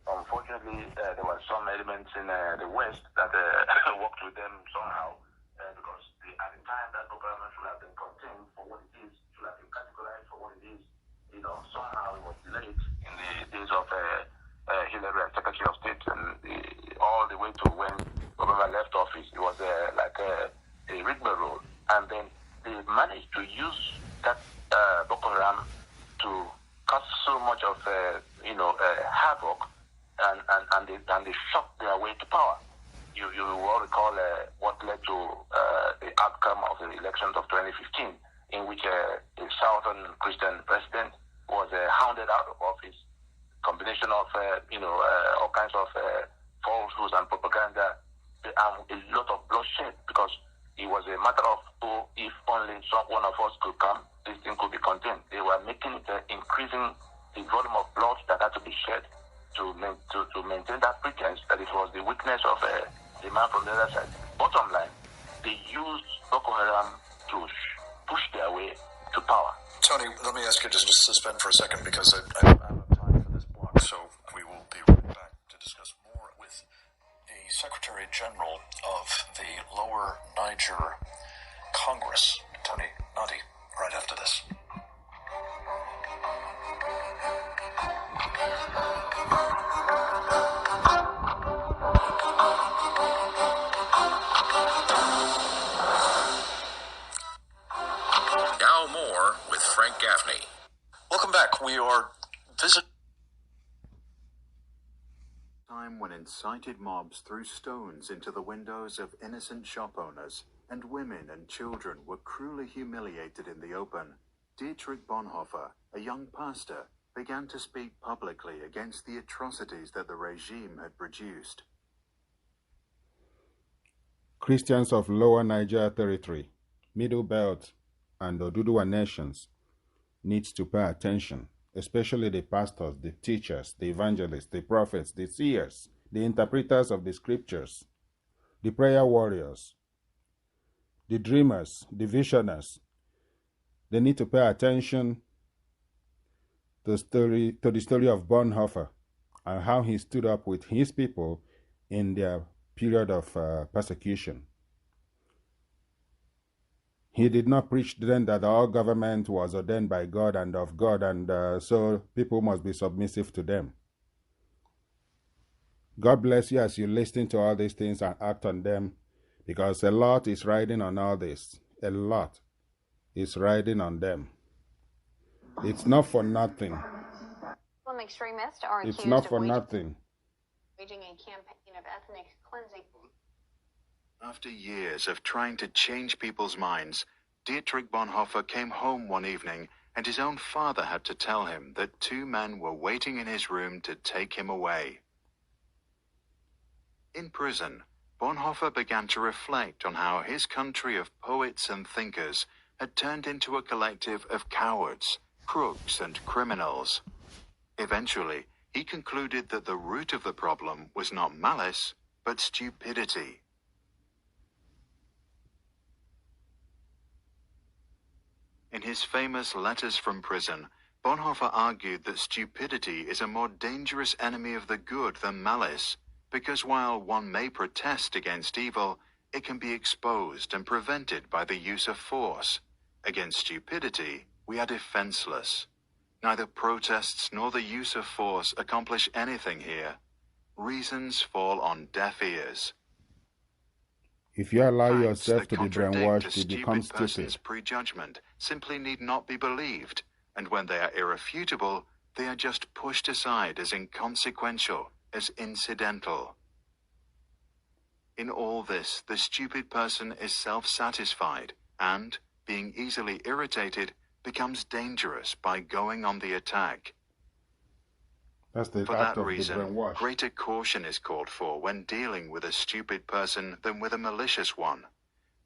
Unfortunately, there were some elements in the West that worked with them somehow, because at the time that Boko Haram should have been contained for what it is, should have been categorized for what it is, somehow it was delayed in the days of Hillary as Secretary of State, and all the way to when Obama left office. It was like a rigmarole. And then they managed to use that Boko Haram to cause so much of havoc, and they shot their way to power. You all recall what led to the outcome of the elections of 2015, in which a Southern Christian president was hounded out of office. Combination of all kinds of falsehoods and propaganda, and a lot of bloodshed, because it was a matter of if only one of us could come, this thing could be contained. They were making it increasing the volume of blood that had to be shed to maintain that pretense that it was the weakness of the man from the other side. Bottom line, they used Boko Haram to push their way to power. Tony, let me ask you just to suspend for a second, because I don't have time for this block, so we will be right back to discuss more with the Secretary General of the Lower Niger Congress. Tony Nadi, right after this. Now more with Frank Gaffney. Welcome back. We are visiting. Time when incited mobs threw stones into the windows of innocent shop owners, and women and children were cruelly humiliated in the open, Dietrich Bonhoeffer, a young pastor, began to speak publicly against the atrocities that the regime had produced. Christians of Lower Niger Territory, Middle Belt, and Oduduwa nations needs to pay attention, especially the pastors, the teachers, the evangelists, the prophets, the seers, the interpreters of the scriptures, the prayer warriors, the dreamers, the visioners. They need to pay attention to the story of Bonhoeffer and how he stood up with his people in their period of persecution. He did not preach then that all government was ordained by God and of God, and so people must be submissive to them. God bless you as you listen to all these things and act on them, because a lot is riding on all this. A lot is riding on them. It's not for nothing. Muslim extremists are It's accused not of for nothing. waging a campaign of ethnic cleansing. After years of trying to change people's minds, Dietrich Bonhoeffer came home one evening, and his own father had to tell him that two men were waiting in his room to take him away. In prison, Bonhoeffer began to reflect on how his country of poets and thinkers had turned into a collective of cowards, crooks, and criminals. Eventually, he concluded that the root of the problem was not malice, but stupidity. In his famous Letters from Prison, Bonhoeffer argued that stupidity is a more dangerous enemy of the good than malice, because while one may protest against evil, it can be exposed and prevented by the use of force. Against stupidity, we are defenseless. Neither protests nor the use of force accomplish anything here. Reasons fall on deaf ears. If you allow Facts yourself that to be contradict brainwashed, a you become stupid person's stupid. prejudgment simply need not be believed, and when they are irrefutable, they are just pushed aside as inconsequential, as incidental. In all this, the stupid person is self-satisfied and, being easily irritated, becomes dangerous by going on the attack. That's the For act that of the reason, brainwash. greater caution is called for when dealing with a stupid person than with a malicious one.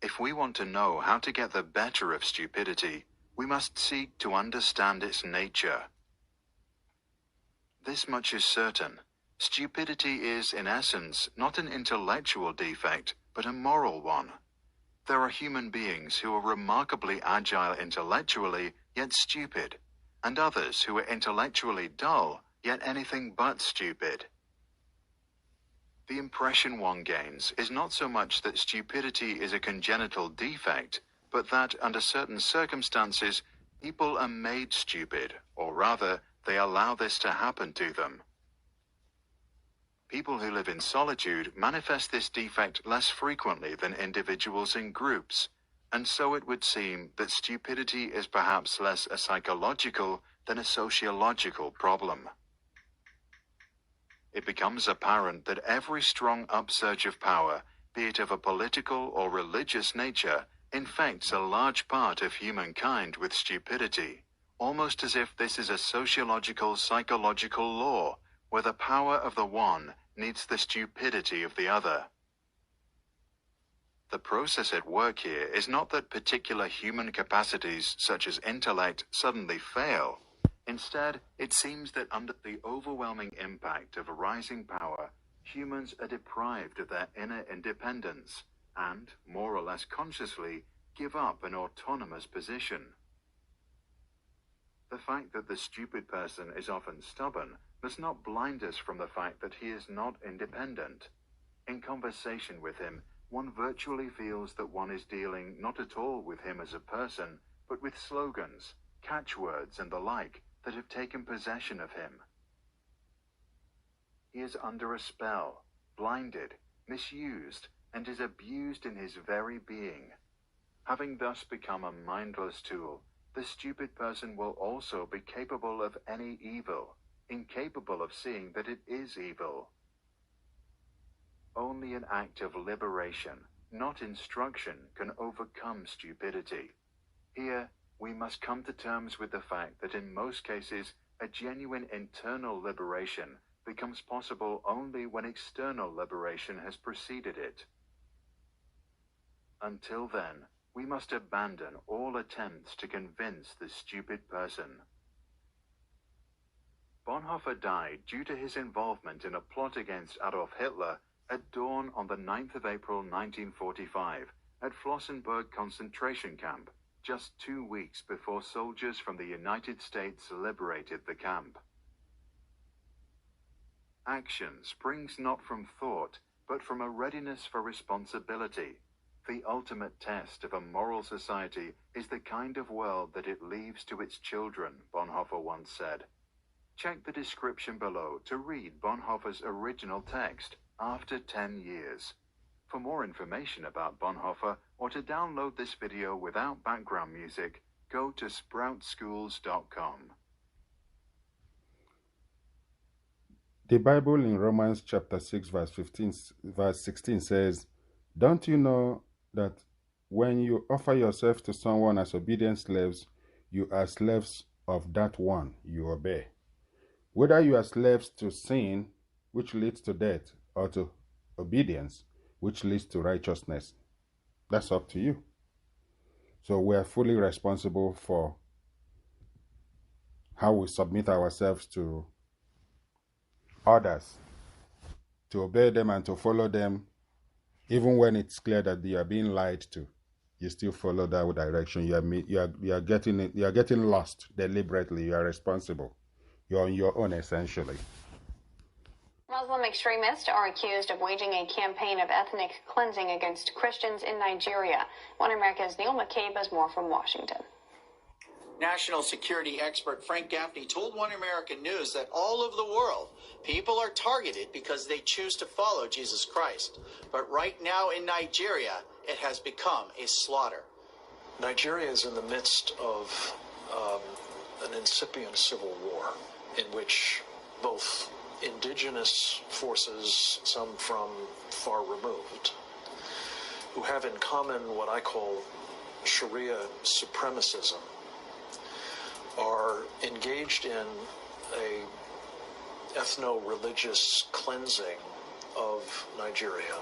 If we want to know how to get the better of stupidity, we must seek to understand its nature. This much is certain. Stupidity is, in essence, not an intellectual defect, but a moral one. There are human beings who are remarkably agile intellectually, yet stupid, and others who are intellectually dull, yet anything but stupid. The impression one gains is not so much that stupidity is a congenital defect, but that, under certain circumstances, people are made stupid, or rather, they allow this to happen to them. People who live in solitude manifest this defect less frequently than individuals in groups, and so it would seem that stupidity is perhaps less a psychological than a sociological problem. It becomes apparent that every strong upsurge of power, be it of a political or religious nature, infects a large part of humankind with stupidity, almost as if this is a sociological, psychological law, where the power of the one needs the stupidity of the other. The process at work here is not that particular human capacities, such as intellect, suddenly fail. Instead, it seems that under the overwhelming impact of rising power, humans are deprived of their inner independence and, more or less consciously, give up an autonomous position. The fact that the stupid person is often stubborn must not blind us from the fact that he is not independent. In conversation with him, one virtually feels that one is dealing not at all with him as a person, but with slogans, catchwords, and the like that have taken possession of him. He is under a spell, blinded, misused, and is abused in his very being. Having thus become a mindless tool, the stupid person will also be capable of any evil, incapable of seeing that it is evil. Only an act of liberation, not instruction, can overcome stupidity. Here, we must come to terms with the fact that in most cases, a genuine internal liberation becomes possible only when external liberation has preceded it. Until then, we must abandon all attempts to convince the stupid person. Bonhoeffer died due to his involvement in a plot against Adolf Hitler at dawn on the 9th of April 1945 at Flossenburg concentration camp, just 2 weeks before soldiers from the United States liberated the camp. Action springs not from thought, but from a readiness for responsibility. The ultimate test of a moral society is the kind of world that it leaves to its children, Bonhoeffer once said. Check the description below to read Bonhoeffer's original text, After 10 Years. For more information about Bonhoeffer or to download this video without background music, go to sproutschools.com. The Bible in Romans chapter 6 verse 16 says, "Don't you know that when you offer yourself to someone as obedient slaves, you are slaves of that one you obey? Whether you are slaves to sin, which leads to death, or to obedience, which leads to righteousness. That's up to you." So we are fully responsible for how we submit ourselves to others, to obey them and to follow them, even when it's clear that you are being lied to. You still follow that direction. You are getting lost deliberately. You are responsible. You're on your own, essentially. Muslim extremists are accused of waging a campaign of ethnic cleansing against Christians in Nigeria. One America's Neil McCabe has more from Washington. National security expert Frank Gaffney told One American News that all over the world, people are targeted because they choose to follow Jesus Christ. But right now in Nigeria, it has become a slaughter. Nigeria is in the midst of an incipient civil war in which both indigenous forces, some from far removed, who have in common what I call Sharia supremacism, are engaged in a ethno-religious cleansing of Nigeria.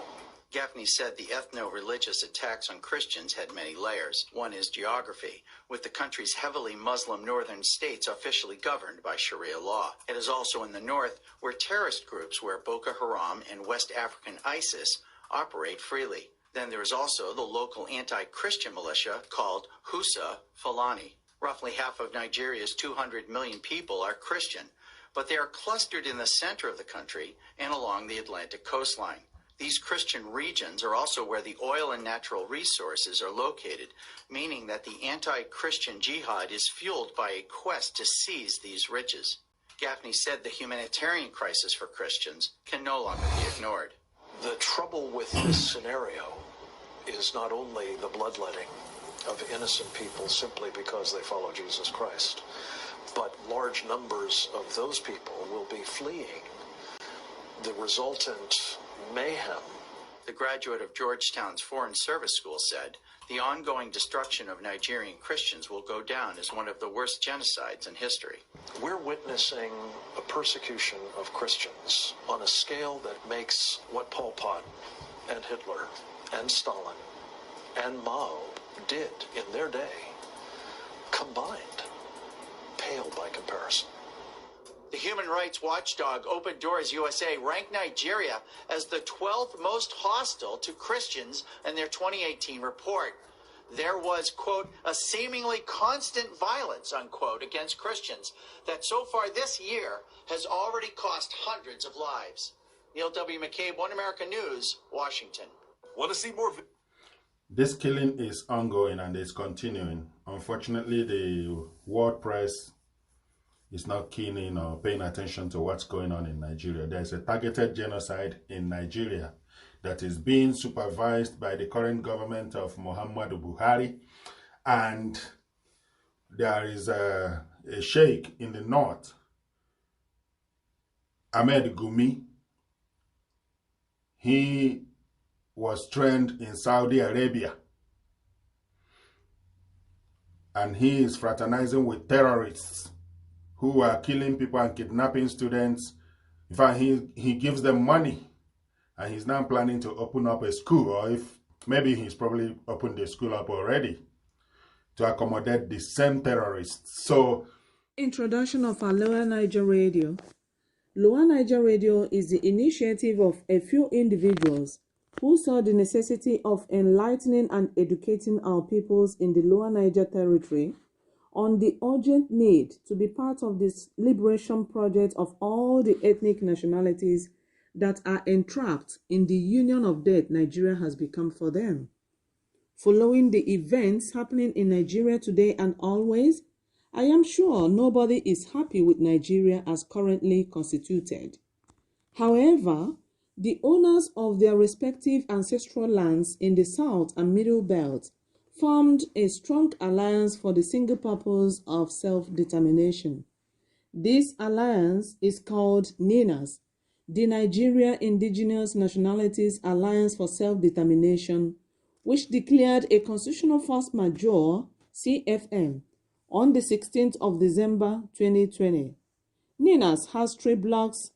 Gaffney said the ethno-religious attacks on Christians had many layers. One is geography, with the country's heavily Muslim northern states officially governed by Sharia law. It is also in the north where terrorist groups where Boko Haram and West African ISIS operate freely. Then there is also the local anti-Christian militia called Husa Fulani. Roughly half of Nigeria's 200 million people are Christian, but they are clustered in the center of the country and along the Atlantic coastline. These Christian regions are also where the oil and natural resources are located, meaning that the anti-Christian jihad is fueled by a quest to seize these riches. Gaffney said the humanitarian crisis for Christians can no longer be ignored. The trouble with this scenario is not only the bloodletting of innocent people simply because they follow Jesus Christ, but large numbers of those people will be fleeing. The resultant mayhem. The graduate of Georgetown's Foreign Service School said the ongoing destruction of Nigerian Christians will go down as one of the worst genocides in history. We're witnessing a persecution of Christians on a scale that makes what Pol Pot and Hitler and Stalin and Mao did in their day combined pale by comparison. The human rights watchdog Open Doors USA ranked Nigeria as the 12th most hostile to Christians in their 2018 report. There was, quote, a seemingly constant violence, unquote, against Christians that so far this year has already cost hundreds of lives. Neil W. McCabe, One American News, Washington. Want to see more? This killing is ongoing and is continuing. Unfortunately, the world press is not keen in or paying attention to what's going on in Nigeria. There's a targeted genocide in Nigeria that is being supervised by the current government of Muhammadu Buhari. And there is a sheikh in the north, Ahmed Gumi. He was trained in Saudi Arabia. And he is fraternizing with terrorists who are killing people and kidnapping students. In fact, he gives them money. And he's now planning to open up a school, or if maybe he's probably opened the school up already, to accommodate the same terrorists. So, introduction of Aloha Niger Radio. Aloha Niger Radio is the initiative of a few individuals who saw the necessity of enlightening and educating our peoples in the Lower Niger Territory on the urgent need to be part of this liberation project of all the ethnic nationalities that are entrapped in the union of death Nigeria has become for them. Following the events happening in Nigeria today and always, I am sure nobody is happy with Nigeria as currently constituted. However, the owners of their respective ancestral lands in the South and Middle Belt formed a strong alliance for the single purpose of self-determination. This alliance is called NINAS, the Nigeria Indigenous Nationalities Alliance for Self-Determination, which declared a constitutional force majeure, CFM, on the 16th of December 2020. NINAS has 3 blocks,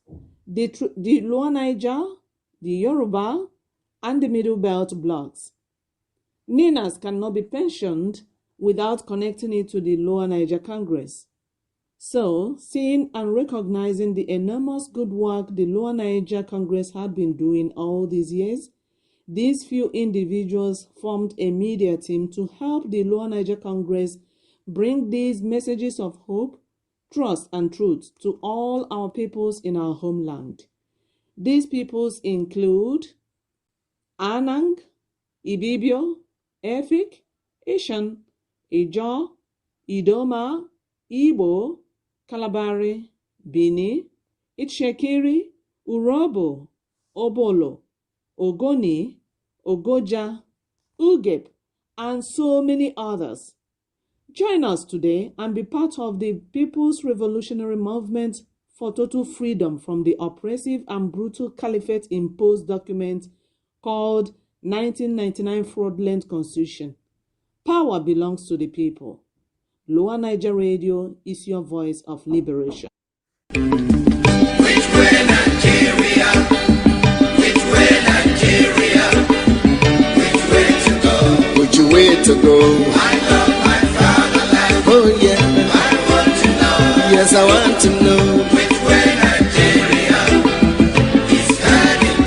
the Lower Niger, the Yoruba, and the Middle Belt blocks. NINAS cannot be pensioned without connecting it to the Lower Niger Congress. So, seeing and recognizing the enormous good work the Lower Niger Congress had been doing all these years, these few individuals formed a media team to help the Lower Niger Congress bring these messages of hope, trust, and truth to all our peoples in our homeland. These peoples include Anang, Ibibio, Efik, Ishan, Ijaw, Idoma, Igbo, Kalabari, Bini, Itshekiri, Urobo, Obolo, Ogoni, Ogoja, Ugep, and so many others. Join us today and be part of the People's Revolutionary Movement for total freedom from the oppressive and brutal caliphate-imposed document called 1999 Fraudulent Constitution. Power belongs to the people. Lower Niger Radio is your voice of liberation. Which way Nigeria? Which way Nigeria? Which way to go? Which way to go? I love my fatherland. Oh yeah. I want to know. Yes, I want to know. Which way Nigeria is heading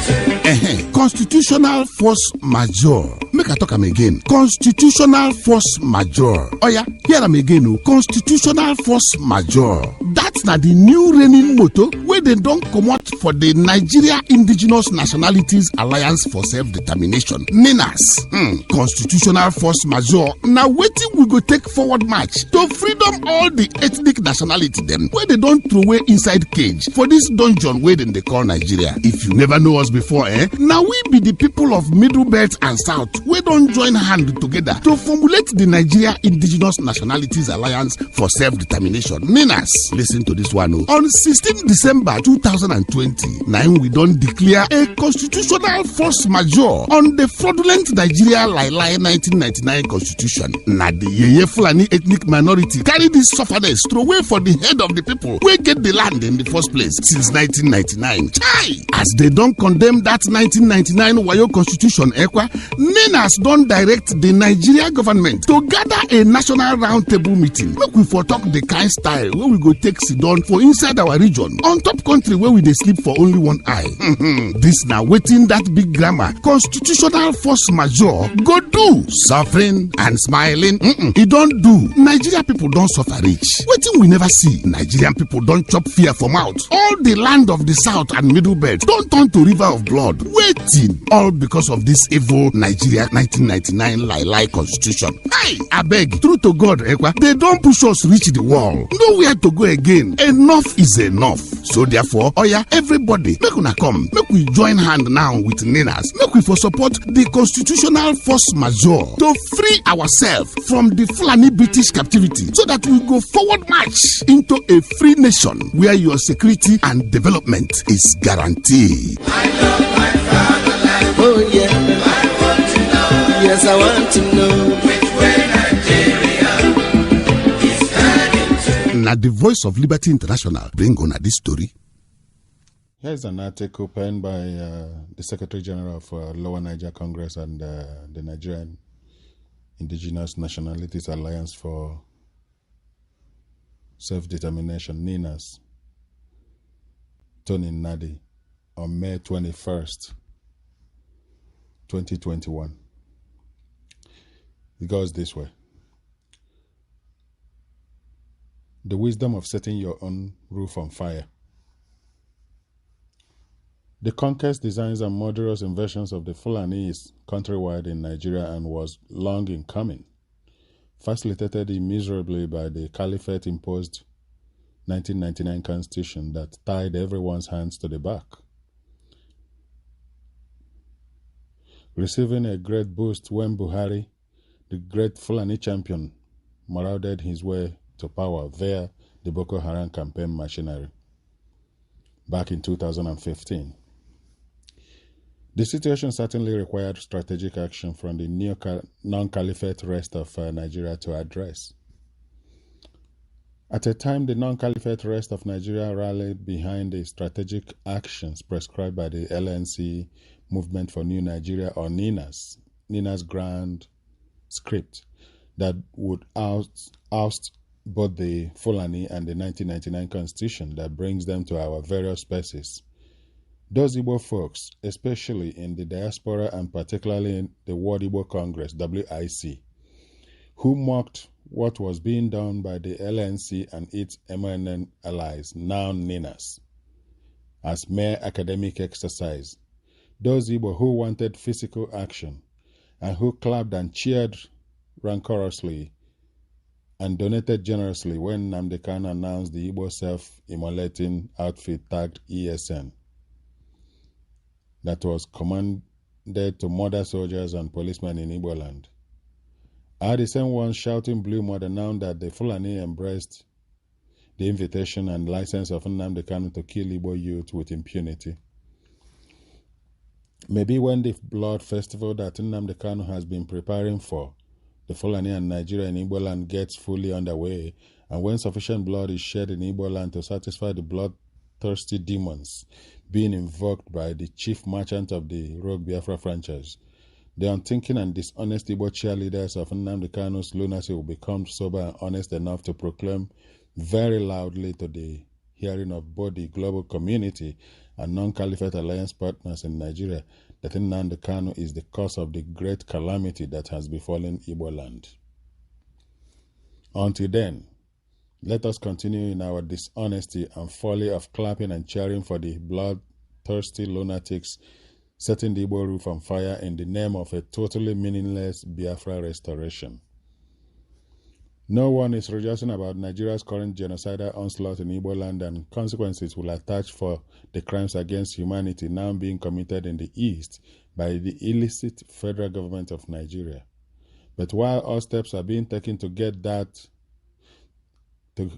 to. Constitutional force majeure. Make I talk am again. Constitutional force majeure. Oh yeah, hear am again. Oh. Constitutional force majeure. That's not the new reigning motto where they don't come out for the Nigeria Indigenous Nationalities Alliance for Self-Determination. NINAS. Constitutional force majeure. Now waiting we go take forward march to freedom all the ethnic nationality them where they don't throw away inside cage for this dungeon where they call Nigeria. If you never know us before, now we be the people of Middle Belt and South. We don't join hand together to formulate the Nigeria Indigenous Nationalities Alliance for Self-Determination. NINAS. Listen to this one. On 16 December 2020, now we don't declare a constitutional force majeure on the fraudulent Nigeria Lai 1999 constitution. Now the Yeye Fulani ethnic minority carry this sufferness throw away for the head of the people who get the land in the first place since 1999. Chai! As they don't condemn that 1999 Wayo constitution, NINAS don't direct the Nigeria government to gather a national roundtable meeting. Look, we for talk the kind style where we go take sit done for inside our region on top country where we dey sleep for only one eye. This na wetin that big grammar constitutional force majeure go do. Suffering and smiling, e don do. Nigeria people don suffer reach. Wetin we never see, Nigerian people don chop fear for mouth. All the land of the south and middle belt don turn to river of blood. Waiting, all because of this evil Nigeria 1999 lie constitution. Hey, abeg, true to God, Ekwa, they don push us reach the wall. Nowhere to go again. Enough is enough. So therefore, oya, everybody, make una come. Make we join hand now with Ninas. Make we for support the constitutional force majeure to free ourselves from the Fulani British captivity so that we go forward march into a free nation where your security and development is guaranteed. I love my fatherland. Oh yeah. I want to know. Yes, I want to know which way Nigeria is heading to. Now the Voice of Liberty International bring on this story. Here's an article penned by the Secretary General of Lower Niger Congress and the Nigerian Indigenous Nationalities Alliance for Self-Determination, NINAS, Tony Nadi, on May 21st, 2021. It goes this way. The wisdom of setting your own roof on fire. The conquest, designs, and murderous invasions of the Fulani is countrywide in Nigeria and was long in coming, facilitated immeasurably by the Caliphate-imposed 1999 constitution that tied everyone's hands to the back. Receiving a great boost when Buhari, the great Fulani champion, marauded his way to power via the Boko Haram campaign machinery back in 2015. The situation certainly required strategic action from the non-caliphate rest of Nigeria to address. At a time, the non-caliphate rest of Nigeria rallied behind the strategic actions prescribed by the LNC Movement for New Nigeria, or NINAS grand script that would oust both the Fulani and the 1999 constitution that brings them to our various spaces. Those Igbo folks, especially in the diaspora and particularly in the World Igbo Congress, WIC, who mocked what was being done by the LNC and its MNN allies, now NINAS, as mere academic exercise. Those Igbo who wanted physical action and who clapped and cheered rancorously and donated generously when Nnamdi Kanu announced the Igbo self-immolating outfit tagged ESN that was commanded to murder soldiers and policemen in Igbo land. Are the same ones shouting blue murder now that the Fulani embraced the invitation and license of Nnamdi Kanu to kill Igbo youth with impunity? Maybe when the blood festival that Nnamdi Kanu has been preparing for the Fulani and Nigeria in Igbo land gets fully underway, and when sufficient blood is shed in Igbo land to satisfy the bloodthirsty demons being invoked by the chief merchant of the Rogue Biafra franchise, the unthinking and dishonest Igbo cheerleaders of Nnamdi Kanu's lunacy will become sober and honest enough to proclaim very loudly to the hearing of both the global community and non-caliphate alliance partners in Nigeria that Nnamdi Kanu is the cause of the great calamity that has befallen Igbo land. Until then, let us continue in our dishonesty and folly of clapping and cheering for the bloodthirsty lunatics setting the Igbo roof on fire in the name of a totally meaningless Biafra restoration. No one is rejoicing about Nigeria's current genocidal onslaught in Igbo land, and consequences will attach for the crimes against humanity now being committed in the East by the illicit federal government of Nigeria. But while all steps are being taken to get that, to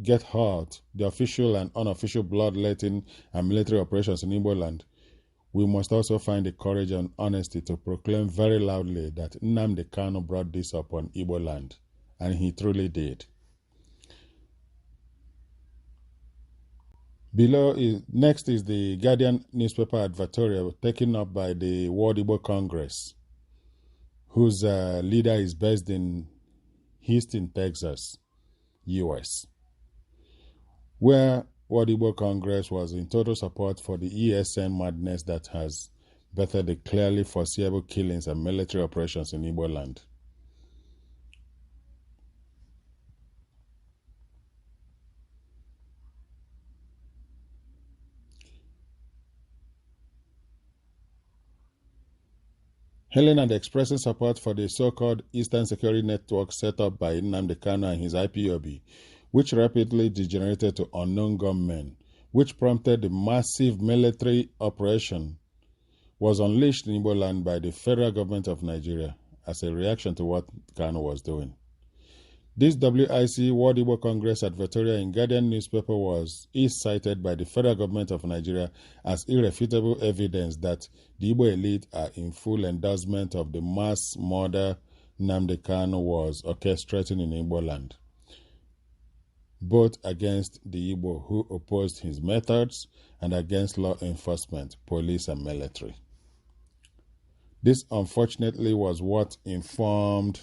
get halt the official and unofficial bloodletting and military operations in Igbo land, we must also find the courage and honesty to proclaim very loudly that Nnamdi Kanu brought this upon Igbo land, and he truly did. Next is the Guardian newspaper advertorial taken up by the World Igbo Congress, whose leader is based in Houston, Texas, U.S., where World Igbo Congress was in total support for the ESN madness that has bettered the clearly foreseeable killings and military operations in Igbo land. Hailing and expressing support for the so-called Eastern Security Network set up by Nnamdi Kanu and his IPOB, which rapidly degenerated to unknown gunmen, which prompted the massive military operation, was unleashed in Igbo land by the federal government of Nigeria as a reaction to what Kanu was doing. This WIC World Igbo Congress advertorial in Guardian newspaper is cited by the federal government of Nigeria as irrefutable evidence that the Igbo elite are in full endorsement of the mass murder Nnamdi Kanu was orchestrating in Igbo land, both against the Igbo who opposed his methods and against law enforcement, police and military. This unfortunately was what informed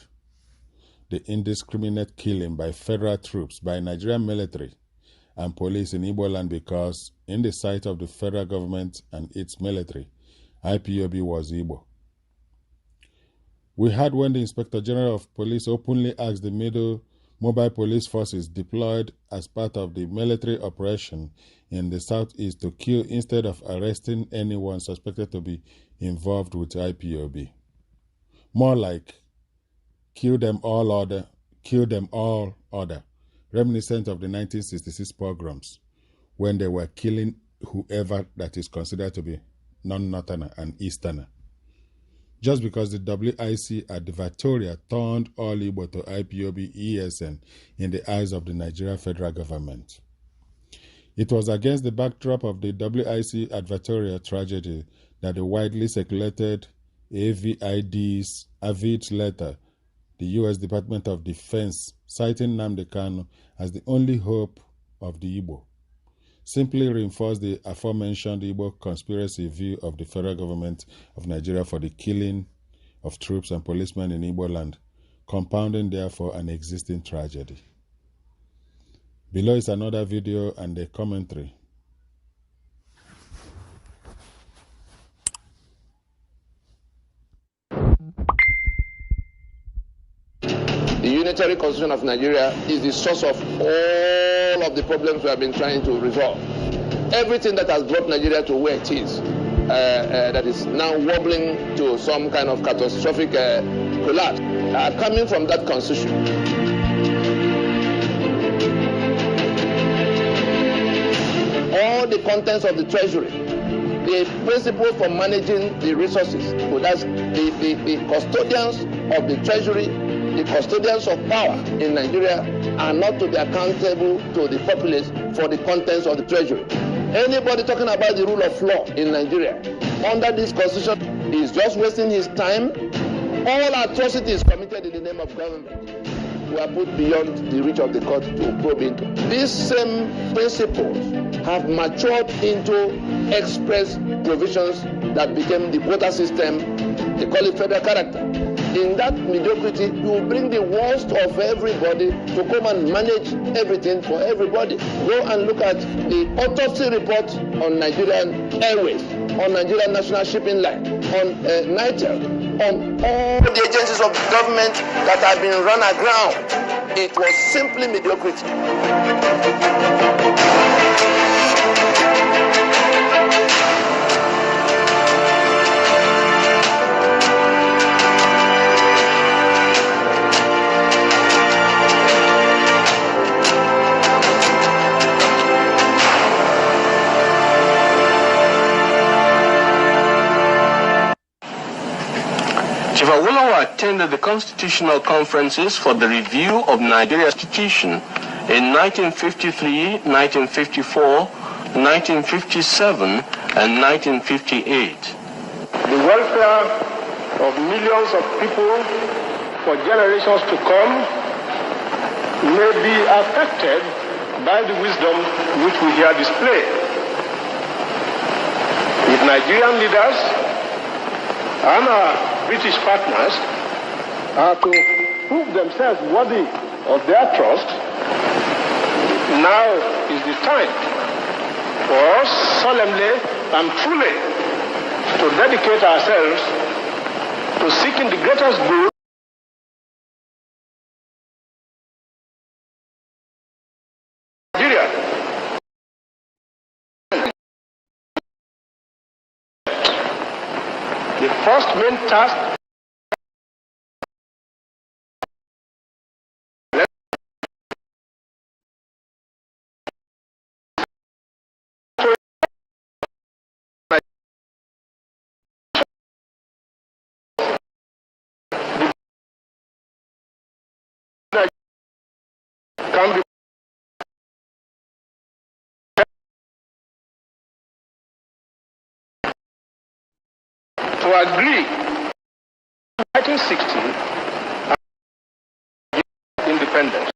the indiscriminate killing by federal troops, by Nigerian military and police in Igbo land, because in the sight of the federal government and its military, IPOB was Igbo. We heard when the Inspector General of Police openly asked the mobile police forces deployed as part of the military operation in the southeast to kill instead of arresting anyone suspected to be involved with IPOB. More like kill them all order, reminiscent of the 1966 pogroms, when they were killing whoever that is considered to be non-Northerner and Easterner. Just because the WIC advertorial turned all Igbo to IPOB ESN in the eyes of the Nigerian federal government. It was against the backdrop of the WIC advertorial tragedy that the widely circulated AVID's Avid letter, the U.S. Department of Defense citing Nnamdi Kanu as the only hope of the Igbo, simply reinforced the aforementioned Igbo conspiracy view of the federal government of Nigeria for the killing of troops and policemen in Igbo land, compounding therefore an existing tragedy. Below is another video and a commentary. The unitary constitution of Nigeria is the source of all of the problems we have been trying to resolve. Everything that has brought Nigeria to where it is, that is now wobbling to some kind of catastrophic collapse, are coming from that constitution. All the contents of the treasury, the principle for managing the resources, so that's the custodians of the treasury, the custodians of power in Nigeria are not to be accountable to the populace for the contents of the treasury. Anybody talking about the rule of law in Nigeria under this constitution is just wasting his time. All atrocities committed in the name of government were put beyond the reach of the court to probe into. These same principles have matured into express provisions that became the quota system. They call it federal character. In that mediocrity, you will bring the worst of everybody to come and manage everything for everybody. Go and look at the autopsy report on Nigerian Airways, on Nigerian National Shipping Line, on NITEL, on all the agencies of government that have been run aground. It was simply mediocrity. Chief Awolowo attended the constitutional conferences for the review of Nigeria's constitution in 1953, 1954, 1957, and 1958. The welfare of millions of people for generations to come may be affected by the wisdom which we here display. If Nigerian leaders and our British partners are to prove themselves worthy of their trust, Now is the time for us solemnly and truly to dedicate ourselves to seeking the greatest good of Nigeria. The first main task can be to agree 1960 independence.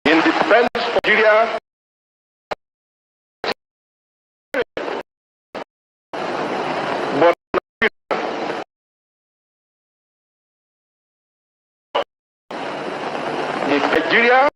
Independence for Nigeria but the Nigeria